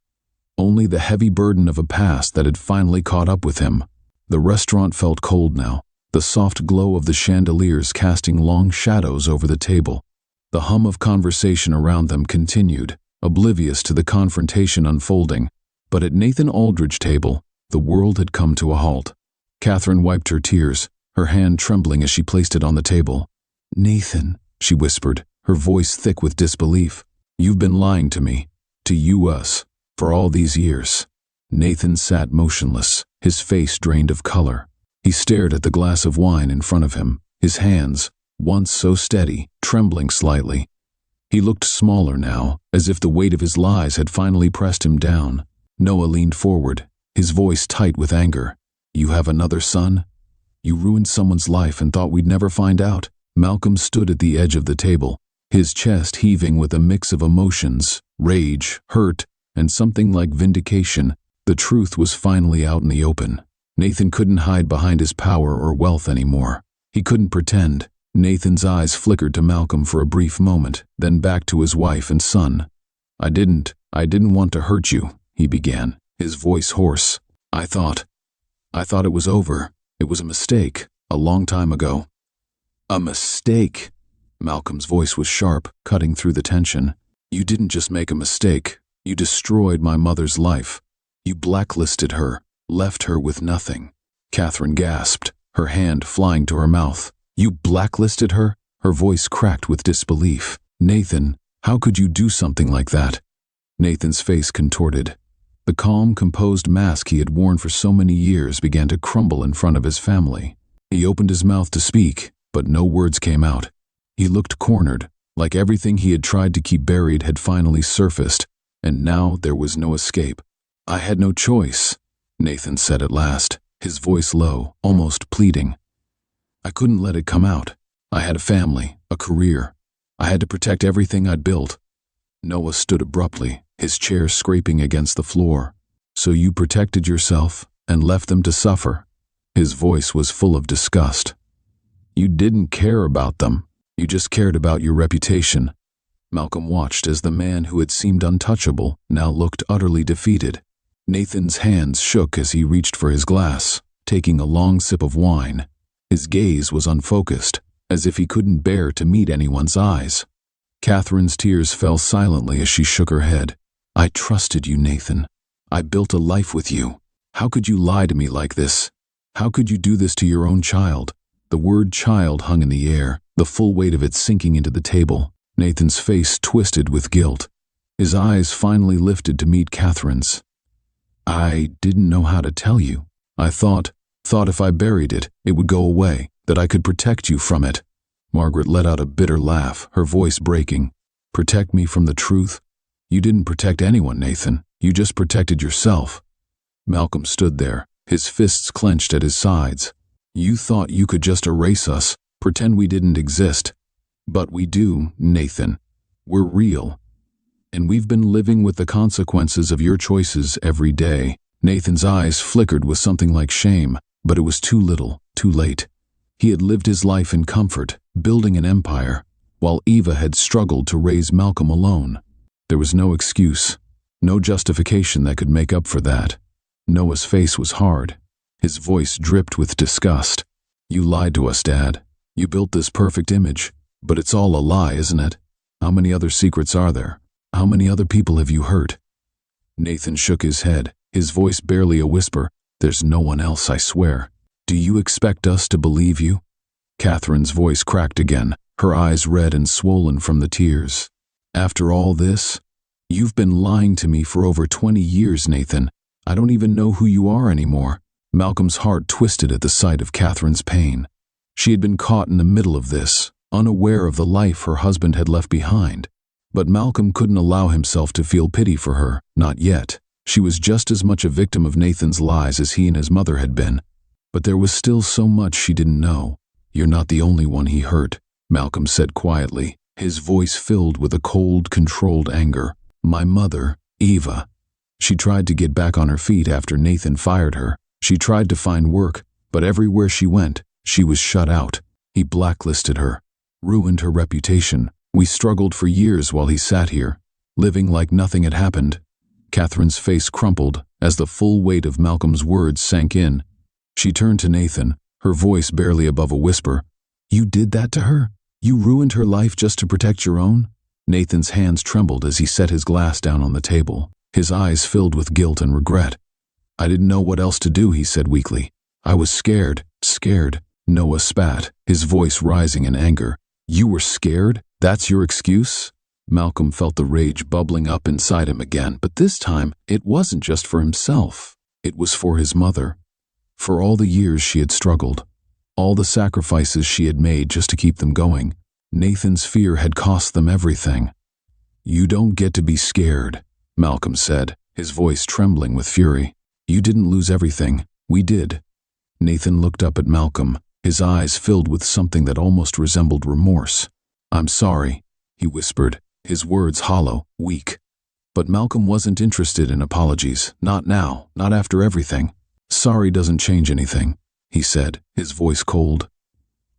Speaker 1: only the heavy burden of a past that had finally caught up with him. The restaurant felt cold now, the soft glow of the chandeliers casting long shadows over the table. The hum of conversation around them continued, oblivious to the confrontation unfolding. But at Nathan Aldridge's table, the world had come to a halt. Catherine wiped her tears, her hand trembling as she placed it on the table. "Nathan," she whispered, her voice thick with disbelief. "You've been lying to me, to us, for all these years." Nathan sat motionless, his face drained of color. He stared at the glass of wine in front of him, his hands, once so steady, trembling slightly. He looked smaller now, as if the weight of his lies had finally pressed him down. Noah leaned forward, his voice tight with anger. "You have another son? You ruined someone's life and thought we'd never find out." Malcolm stood at the edge of the table, his chest heaving with a mix of emotions, rage, hurt, and something like vindication. The truth was finally out in the open. Nathan couldn't hide behind his power or wealth anymore. He couldn't pretend. Nathan's eyes flickered to Malcolm for a brief moment, then back to his wife and son. I didn't want to hurt you," he began, his voice hoarse. I thought it was over. It was a mistake, a long time ago." "A mistake?" Malcolm's voice was sharp, cutting through the tension. "You didn't just make a mistake. You destroyed my mother's life. You blacklisted her, left her with nothing." Catherine gasped, her hand flying to her mouth. "You blacklisted her?" Her voice cracked with disbelief. "Nathan, how could you do something like that?" Nathan's face contorted. The calm, composed mask he had worn for so many years began to crumble in front of his family. He opened his mouth to speak, but no words came out. He looked cornered, like everything he had tried to keep buried had finally surfaced, and now there was no escape. "I had no choice," Nathan said at last, his voice low, almost pleading. "I couldn't let it come out. I had a family, a career. I had to protect everything I'd built." Noah stood abruptly, his chair scraping against the floor. "So you protected yourself and left them to suffer?" His voice was full of disgust. "You didn't care about them. You just cared about your reputation." Malcolm watched as the man who had seemed untouchable now looked utterly defeated. Nathan's hands shook as he reached for his glass, taking a long sip of wine. His gaze was unfocused, as if he couldn't bear to meet anyone's eyes. Catherine's tears fell silently as she shook her head. "I trusted you, Nathan. I built a life with you. How could you lie to me like this? How could you do this to your own child?" The word child hung in the air, the full weight of it sinking into the table. Nathan's face twisted with guilt. His eyes finally lifted to meet Catherine's. "I didn't know how to tell you. I thought if I buried it, it would go away, that I could protect you from it." Margaret let out a bitter laugh, her voice breaking. "Protect me from the truth? You didn't protect anyone, Nathan. You just protected yourself." Malcolm stood there, his fists clenched at his sides. "You thought you could just erase us, pretend we didn't exist. But we do, Nathan. We're real. And we've been living with the consequences of your choices every day." Nathan's eyes flickered with something like shame, but it was too little, too late. He had lived his life in comfort, building an empire, while Eva had struggled to raise Malcolm alone. There was no excuse, no justification that could make up for that. Noah's face was hard. His voice dripped with disgust. "You lied to us, Dad. You built this perfect image, but it's all a lie, isn't it? How many other secrets are there? How many other people have you hurt?" Nathan shook his head, his voice barely a whisper. "There's no one else, I swear. Do you expect us to believe you?" Catherine's voice cracked again, her eyes red and swollen from the tears. "After all this? You've been lying to me for over 20 years, Nathan. I don't even know who you are anymore." Malcolm's heart twisted at the sight of Catherine's pain. She had been caught in the middle of this, unaware of the life her husband had left behind. But Malcolm couldn't allow himself to feel pity for her, not yet. She was just as much a victim of Nathan's lies as he and his mother had been. But there was still so much she didn't know. "You're not the only one he hurt," Malcolm said quietly, his voice filled with a cold, controlled anger. "My mother, Eva. She tried to get back on her feet after Nathan fired her. She tried to find work, but everywhere she went, she was shut out. He blacklisted her, ruined her reputation. We struggled for years while he sat here, living like nothing had happened." Catherine's face crumpled as the full weight of Malcolm's words sank in. She turned to Nathan, her voice barely above a whisper. "You did that to her? You ruined her life just to protect your own?" Nathan's hands trembled as he set his glass down on the table, his eyes filled with guilt and regret. "I didn't know what else to do," he said weakly. "I was scared." Noah spat, his voice rising in anger. "You were scared? That's your excuse?" Malcolm felt the rage bubbling up inside him again, but this time it wasn't just for himself. It was for his mother. For all the years she had struggled, all the sacrifices she had made just to keep them going, Nathan's fear had cost them everything. "You don't get to be scared," Malcolm said, his voice trembling with fury. "You didn't lose everything. We did." Nathan looked up at Malcolm, his eyes filled with something that almost resembled remorse. "I'm sorry," he whispered, his words hollow, weak. But Malcolm wasn't interested in apologies. Not now, not after everything. "Sorry doesn't change anything," he said, his voice cold.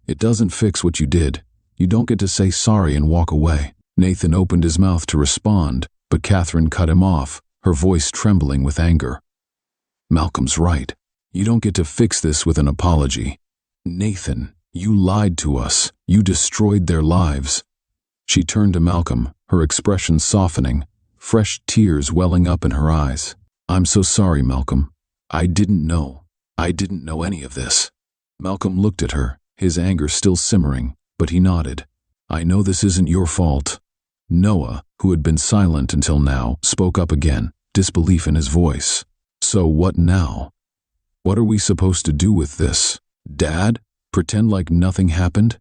Speaker 1: "It doesn't fix what you did. You don't get to say sorry and walk away." Nathan opened his mouth to respond, but Catherine cut him off, her voice trembling with anger. "Malcolm's right. You don't get to fix this with an apology. Nathan, you lied to us. You destroyed their lives." She turned to Malcolm, her expression softening, fresh tears welling up in her eyes. "I'm so sorry, Malcolm. I didn't know. I didn't know any of this." Malcolm looked at her, his anger still simmering, but he nodded. "I know this isn't your fault." Noah, who had been silent until now, spoke up again, disbelief in his voice. "So what now? What are we supposed to do with this? Dad? Pretend like nothing happened?"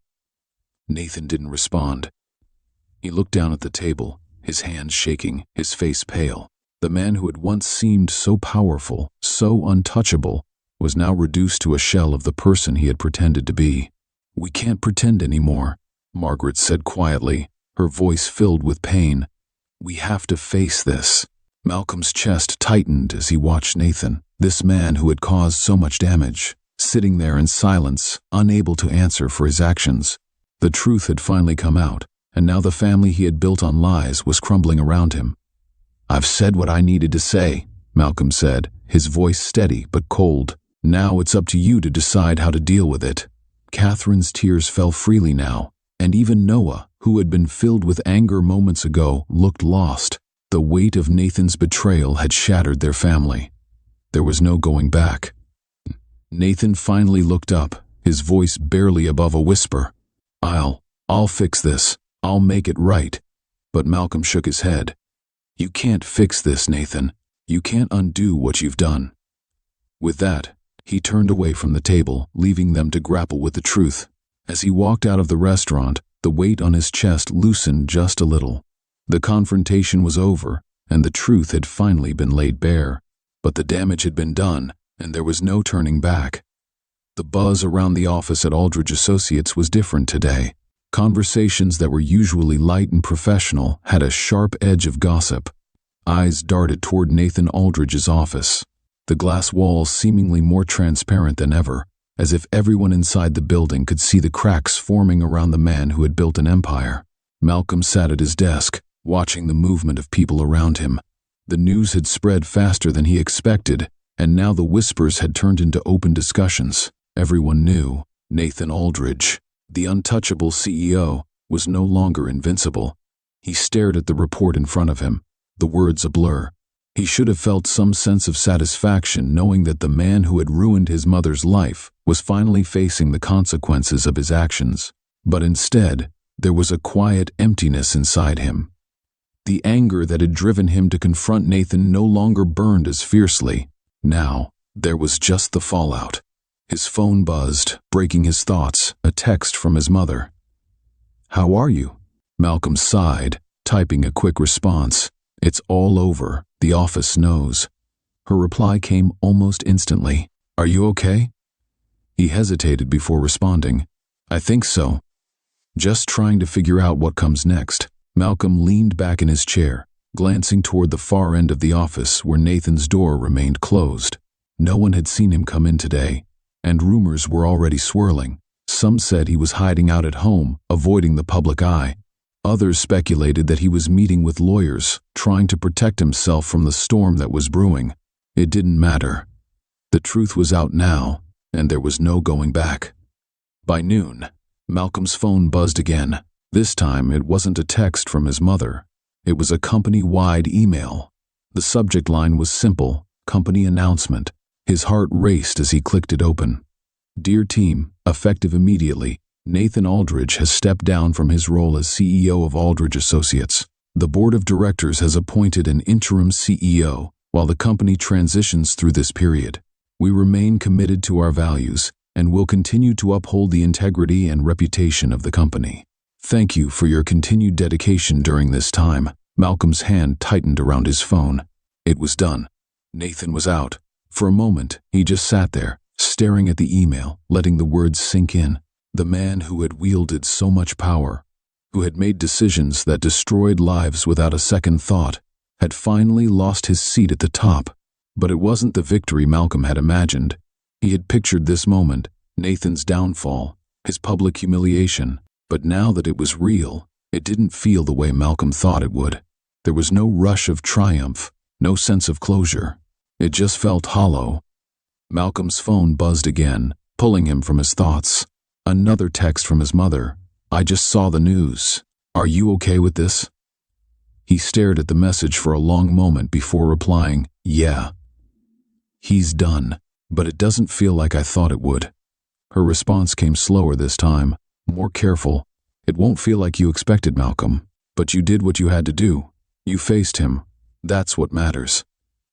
Speaker 1: Nathan didn't respond. He looked down at the table, his hands shaking, his face pale. The man who had once seemed so powerful, so untouchable, was now reduced to a shell of the person he had pretended to be. "We can't pretend anymore," Margaret said quietly, her voice filled with pain. "We have to face this." Malcolm's chest tightened as he watched Nathan, this man who had caused so much damage, sitting there in silence, unable to answer for his actions. The truth had finally come out, and now the family he had built on lies was crumbling around him. "I've said what I needed to say," Malcolm said, his voice steady but cold. "Now it's up to you to decide how to deal with it." Catherine's tears fell freely now, and even Noah, who had been filled with anger moments ago, looked lost. The weight of Nathan's betrayal had shattered their family. There was no going back. Nathan finally looked up, his voice barely above a whisper. I'll fix this. I'll make it right." But Malcolm shook his head. "You can't fix this, Nathan. You can't undo what you've done." With that, he turned away from the table, leaving them to grapple with the truth. As he walked out of the restaurant, the weight on his chest loosened just a little. The confrontation was over, and the truth had finally been laid bare. But the damage had been done, and there was no turning back. The buzz around the office at Aldridge Associates was different today. Conversations that were usually light and professional had a sharp edge of gossip. Eyes darted toward Nathan Aldridge's office, the glass walls seemingly more transparent than ever, as if everyone inside the building could see the cracks forming around the man who had built an empire. Malcolm sat at his desk, watching the movement of people around him. The news had spread faster than he expected, and now the whispers had turned into open discussions. Everyone knew Nathan Aldridge, the untouchable CEO, was no longer invincible. He stared at the report in front of him, the words a blur. He should have felt some sense of satisfaction knowing that the man who had ruined his mother's life was finally facing the consequences of his actions. But instead, there was a quiet emptiness inside him. The anger that had driven him to confront Nathan no longer burned as fiercely. Now, there was just the fallout. His phone buzzed, breaking his thoughts, a text from his mother. "How are you?" Malcolm sighed, typing a quick response. "It's all over. The office knows." Her reply came almost instantly. "Are you okay?" He hesitated before responding. "I think so. Just trying to figure out what comes next." Malcolm leaned back in his chair, glancing toward the far end of the office where Nathan's door remained closed. No one had seen him come in today, and rumors were already swirling. Some said he was hiding out at home, avoiding the public eye. Others speculated that he was meeting with lawyers, trying to protect himself from the storm that was brewing. It didn't matter. The truth was out now, and there was no going back. By noon, Malcolm's phone buzzed again. This time, it wasn't a text from his mother. It was a company-wide email. The subject line was simple, company announcement. His heart raced as he clicked it open. "Dear team, effective immediately, Nathan Aldridge has stepped down from his role as CEO of Aldridge Associates. The board of directors has appointed an interim CEO while the company transitions through this period. We remain committed to our values and will continue to uphold the integrity and reputation of the company. Thank you for your continued dedication during this time." Malcolm's hand tightened around his phone. It was done. Nathan was out. For a moment, he just sat there, staring at the email, letting the words sink in. The man who had wielded so much power, who had made decisions that destroyed lives without a second thought, had finally lost his seat at the top. But it wasn't the victory Malcolm had imagined. He had pictured this moment, Nathan's downfall, his public humiliation. But now that it was real, it didn't feel the way Malcolm thought it would. There was no rush of triumph, no sense of closure. It just felt hollow. Malcolm's phone buzzed again, pulling him from his thoughts. Another text from his mother. "I just saw the news. Are you okay with this?" He stared at the message for a long moment before replying, "Yeah." "He's done, but it doesn't feel like I thought it would." Her response came slower this time, more careful. "It won't feel like you expected, Malcolm, but you did what you had to do. You faced him. That's what matters."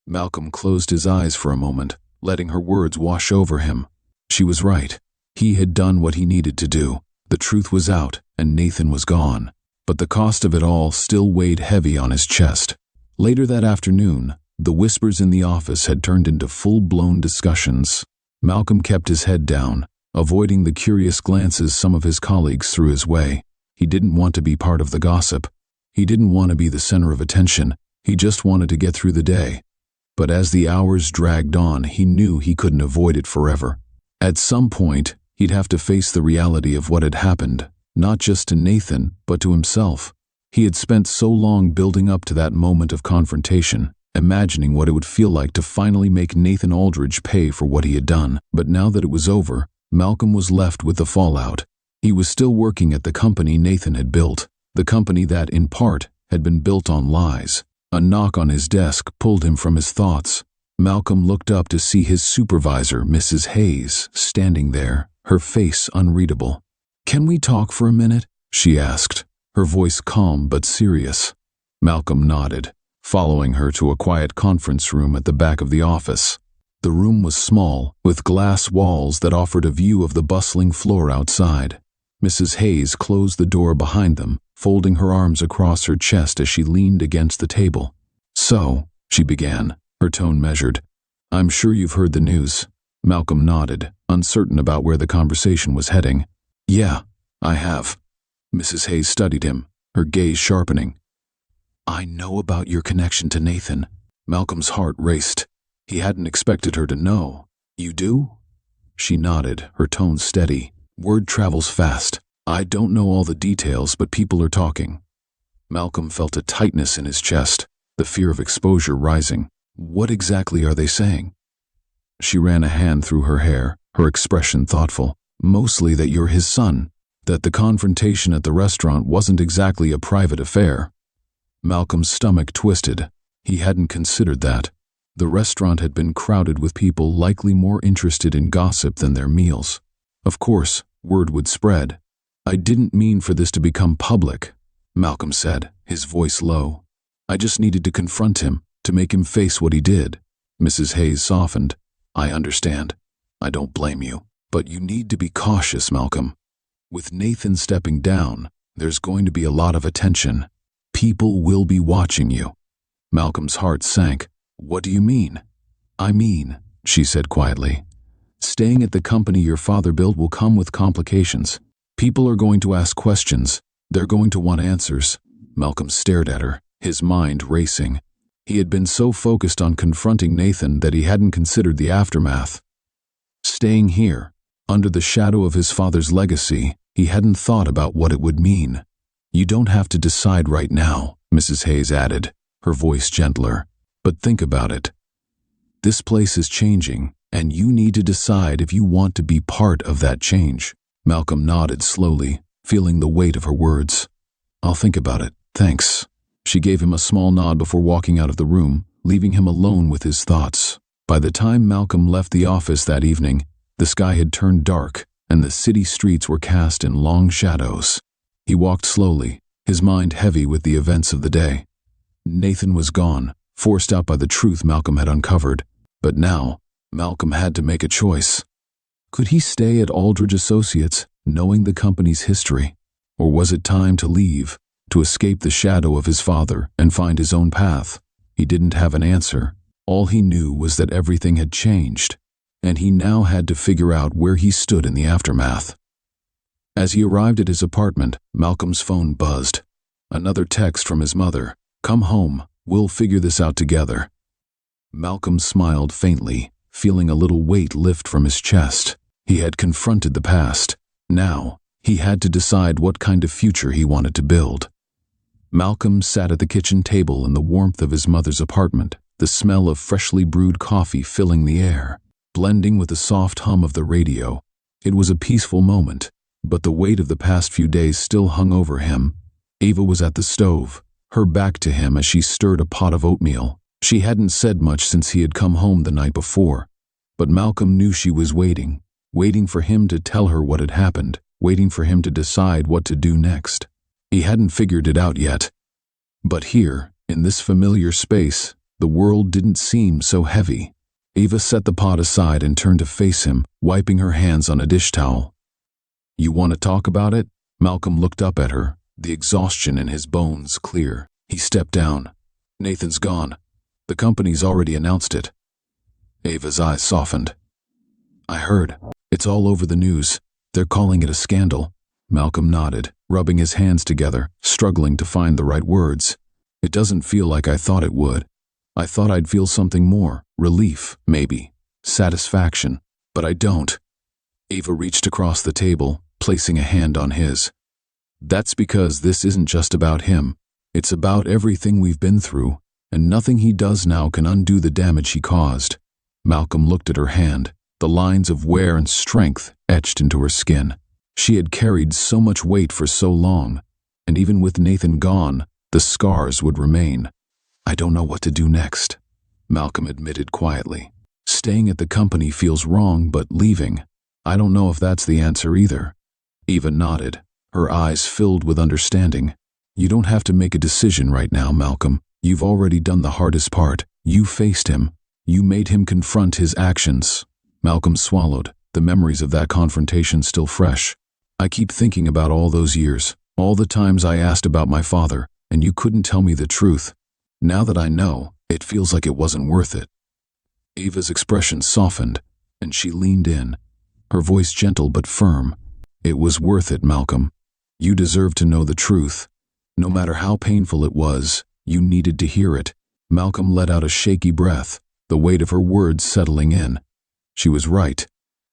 Speaker 1: Malcolm closed his eyes for a moment, letting her words wash over him. She was right. He had done what he needed to do. The truth was out, and Nathan was gone. But the cost of it all still weighed heavy on his chest. Later that afternoon, the whispers in the office had turned into full-blown discussions. Malcolm kept his head down, avoiding the curious glances some of his colleagues threw his way. He didn't want to be part of the gossip. He didn't want to be the center of attention. He just wanted to get through the day. But as the hours dragged on, he knew he couldn't avoid it forever. At some point, he'd have to face the reality of what had happened, not just to Nathan, but to himself. He had spent so long building up to that moment of confrontation, imagining what it would feel like to finally make Nathan Aldridge pay for what he had done. But now that it was over, Malcolm was left with the fallout. He was still working at the company Nathan had built, the company that, in part, had been built on lies. A knock on his desk pulled him from his thoughts. Malcolm looked up to see his supervisor, Mrs. Hayes, standing there, her face unreadable. "Can we talk for a minute?" she asked, her voice calm but serious. Malcolm nodded, following her to a quiet conference room at the back of the office. The room was small, with glass walls that offered a view of the bustling floor outside. Mrs. Hayes closed the door behind them, folding her arms across her chest as she leaned against the table. "So," she began, her tone measured, "I'm sure you've heard the news." Malcolm nodded, uncertain about where the conversation was heading. "Yeah, I have." Mrs. Hayes studied him, her gaze sharpening. "I know about your connection to Nathan." Malcolm's heart raced. He hadn't expected her to know. "You do?" She nodded, her tone steady. "Word travels fast. I don't know all the details, but people are talking." Malcolm felt a tightness in his chest, the fear of exposure rising. "What exactly are they saying?" She ran a hand through her hair, her expression thoughtful. "Mostly that you're his son, that the confrontation at the restaurant wasn't exactly a private affair." Malcolm's stomach twisted. He hadn't considered that. The restaurant had been crowded with people likely more interested in gossip than their meals. Of course, word would spread. "I didn't mean for this to become public," Malcolm said, his voice low. "I just needed to confront him, to make him face what he did." Mrs. Hayes softened. "I understand. I don't blame you. But you need to be cautious, Malcolm. With Nathan stepping down, there's going to be a lot of attention. People will be watching you." Malcolm's heart sank. "What do you mean?" "I mean," she said quietly, "staying at the company your father built will come with complications. People are going to ask questions. They're going to want answers." Malcolm stared at her, his mind racing. He had been so focused on confronting Nathan that he hadn't considered the aftermath. Staying here, under the shadow of his father's legacy, he hadn't thought about what it would mean. "You don't have to decide right now," Mrs. Hayes added, her voice gentler. "But think about it. This place is changing, and you need to decide if you want to be part of that change." Malcolm nodded slowly, feeling the weight of her words. "I'll think about it, thanks." She gave him a small nod before walking out of the room, leaving him alone with his thoughts. By the time Malcolm left the office that evening, the sky had turned dark, and the city streets were cast in long shadows. He walked slowly, his mind heavy with the events of the day. Nathan was gone, forced out by the truth Malcolm had uncovered. But now, Malcolm had to make a choice. Could he stay at Aldridge Associates, knowing the company's history? Or was it time to leave, to escape the shadow of his father and find his own path? He didn't have an answer. All he knew was that everything had changed, and he now had to figure out where he stood in the aftermath. As he arrived at his apartment, Malcolm's phone buzzed. Another text from his mother. "Come home. We'll figure this out together." Malcolm smiled faintly, feeling a little weight lift from his chest. He had confronted the past. Now, he had to decide what kind of future he wanted to build. Malcolm sat at the kitchen table in the warmth of his mother's apartment, the smell of freshly brewed coffee filling the air, blending with the soft hum of the radio. It was a peaceful moment, but the weight of the past few days still hung over him. Ava was at the stove, her back to him as she stirred a pot of oatmeal. She hadn't said much since he had come home the night before, but Malcolm knew she was waiting for him to tell her what had happened, waiting for him to decide what to do next. He hadn't figured it out yet. But here, in this familiar space, the world didn't seem so heavy. Ava set the pot aside and turned to face him, wiping her hands on a dish towel. "You want to talk about it?" Malcolm looked up at her, the exhaustion in his bones clear. He stepped down. "Nathan's gone. The company's already announced it." Ava's eyes softened. "I heard. It's all over the news. They're calling it a scandal." Malcolm nodded, rubbing his hands together, struggling to find the right words. "It doesn't feel like I thought it would. I thought I'd feel something more, relief, maybe, satisfaction, but I don't." Ava reached across the table, placing a hand on his. "That's because this isn't just about him. It's about everything we've been through, and nothing he does now can undo the damage he caused." Malcolm looked at her hand, the lines of wear and strength etched into her skin. She had carried so much weight for so long, and even with Nathan gone, the scars would remain. "I don't know what to do next," Malcolm admitted quietly. "Staying at the company feels wrong, but leaving, I don't know if that's the answer either." Eva nodded, her eyes filled with understanding. "You don't have to make a decision right now, Malcolm. You've already done the hardest part. You faced him. You made him confront his actions." Malcolm swallowed, the memories of that confrontation still fresh. "I keep thinking about all those years, all the times I asked about my father, and you couldn't tell me the truth. Now that I know, it feels like it wasn't worth it." Ava's expression softened, and she leaned in, her voice gentle but firm. "It was worth it, Malcolm. You deserve to know the truth. No matter how painful it was, you needed to hear it." Malcolm let out a shaky breath, the weight of her words settling in. She was right.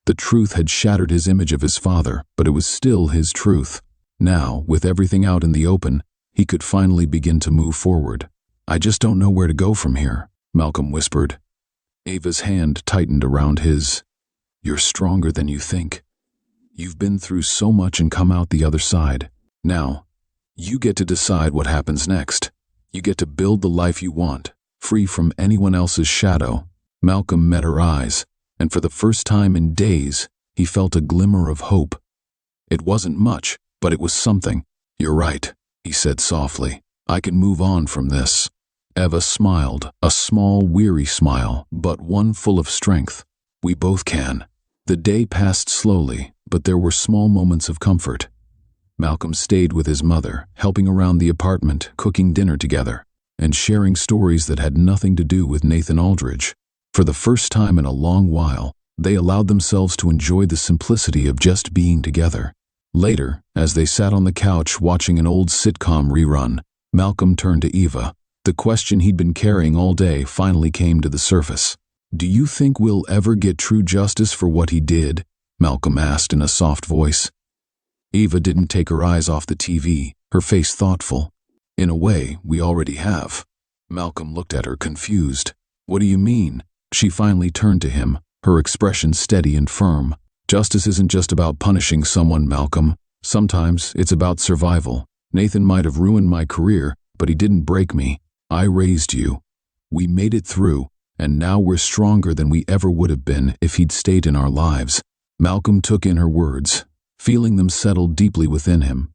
Speaker 1: The truth had shattered his image of his father, but it was still his truth. Now, with everything out in the open, he could finally begin to move forward. "I just don't know where to go from here," Malcolm whispered. Ava's hand tightened around his. "You're stronger than you think. You've been through so much and come out the other side. Now, you get to decide what happens next. You get to build the life you want, free from anyone else's shadow." Malcolm met her eyes, and for the first time in days, he felt a glimmer of hope. It wasn't much, but it was something. "You're right," he said softly. "I can move on from this." Eva smiled, a small, weary smile, but one full of strength. "We both can." The day passed slowly, but there were small moments of comfort. Malcolm stayed with his mother, helping around the apartment, cooking dinner together, and sharing stories that had nothing to do with Nathan Aldridge. For the first time in a long while, they allowed themselves to enjoy the simplicity of just being together. Later, as they sat on the couch watching an old sitcom rerun, Malcolm turned to Eva. The question he'd been carrying all day finally came to the surface. "Do you think we'll ever get true justice for what he did?" Malcolm asked in a soft voice. Eva didn't take her eyes off the TV, her face thoughtful. "In a way, we already have." Malcolm looked at her confused. "What do you mean?" She finally turned to him, her expression steady and firm. "Justice isn't just about punishing someone, Malcolm. Sometimes it's about survival. Nathan might have ruined my career, but he didn't break me. I raised you. We made it through, and now we're stronger than we ever would have been if he'd stayed in our lives." Malcolm took in her words, feeling them settle deeply within him.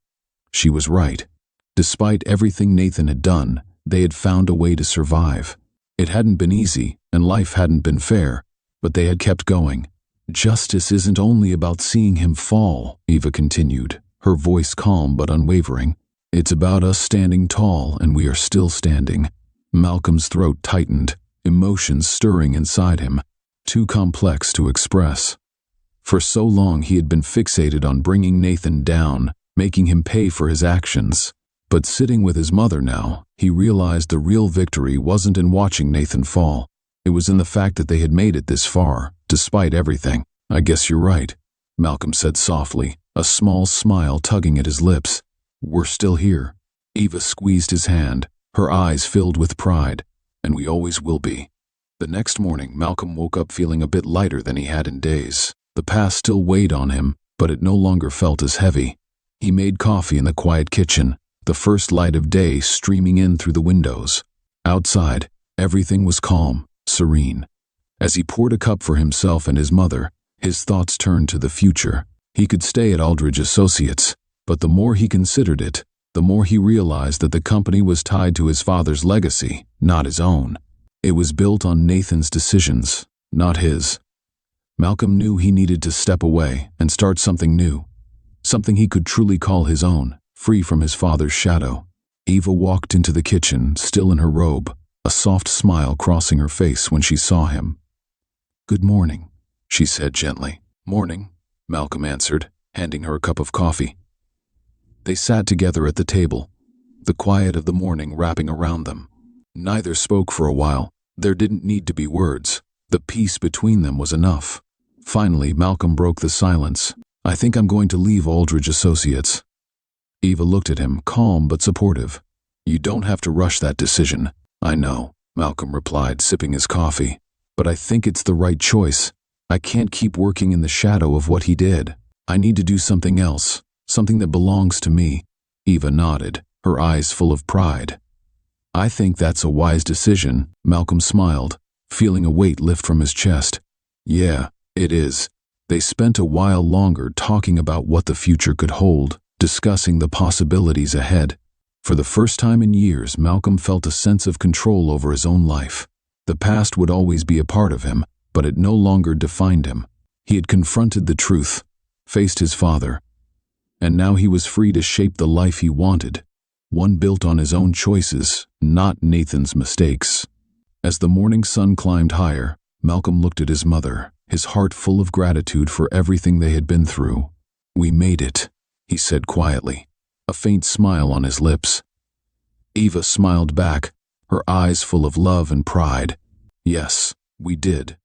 Speaker 1: She was right. Despite everything Nathan had done, they had found a way to survive. It hadn't been easy, and life hadn't been fair, but they had kept going. "Justice isn't only about seeing him fall," Eva continued, her voice calm but unwavering. "It's about us standing tall, and we are still standing." Malcolm's throat tightened, emotions stirring inside him, too complex to express. For so long he had been fixated on bringing Nathan down, making him pay for his actions. But sitting with his mother now, he realized the real victory wasn't in watching Nathan fall. It was in the fact that they had made it this far, despite everything. "I guess you're right," Malcolm said softly, a small smile tugging at his lips. "We're still here." Eva squeezed his hand, her eyes filled with pride. "And we always will be." The next morning, Malcolm woke up feeling a bit lighter than he had in days. The past still weighed on him, but it no longer felt as heavy. He made coffee in the quiet kitchen, the first light of day streaming in through the windows. Outside, everything was calm, serene. As he poured a cup for himself and his mother, his thoughts turned to the future. He could stay at Aldridge Associates, but the more he considered it, the more he realized that the company was tied to his father's legacy, not his own. It was built on Nathan's decisions, not his. Malcolm knew he needed to step away and start something new, something he could truly call his own, free from his father's shadow. Eva walked into the kitchen, still in her robe, a soft smile crossing her face when she saw him. "Good morning," she said gently. "Morning," Malcolm answered, handing her a cup of coffee. They sat together at the table, the quiet of the morning wrapping around them. Neither spoke for a while. There didn't need to be words. The peace between them was enough. Finally, Malcolm broke the silence. "I think I'm going to leave Aldridge Associates." Eva looked at him, calm but supportive. "You don't have to rush that decision." "I know," Malcolm replied, sipping his coffee. "But I think it's the right choice. I can't keep working in the shadow of what he did. I need to do something else, something that belongs to me." Eva nodded, her eyes full of pride. "I think that's a wise decision," Malcolm smiled, feeling a weight lift from his chest. "Yeah, it is." They spent a while longer talking about what the future could hold, discussing the possibilities ahead. For the first time in years, Malcolm felt a sense of control over his own life. The past would always be a part of him, but it no longer defined him. He had confronted the truth, faced his father, and now he was free to shape the life he wanted, one built on his own choices, not Nathan's mistakes. As the morning sun climbed higher, Malcolm looked at his mother, his heart full of gratitude for everything they had been through. "We made it," he said quietly, a faint smile on his lips. Eva smiled back, her eyes full of love and pride. "Yes, we did."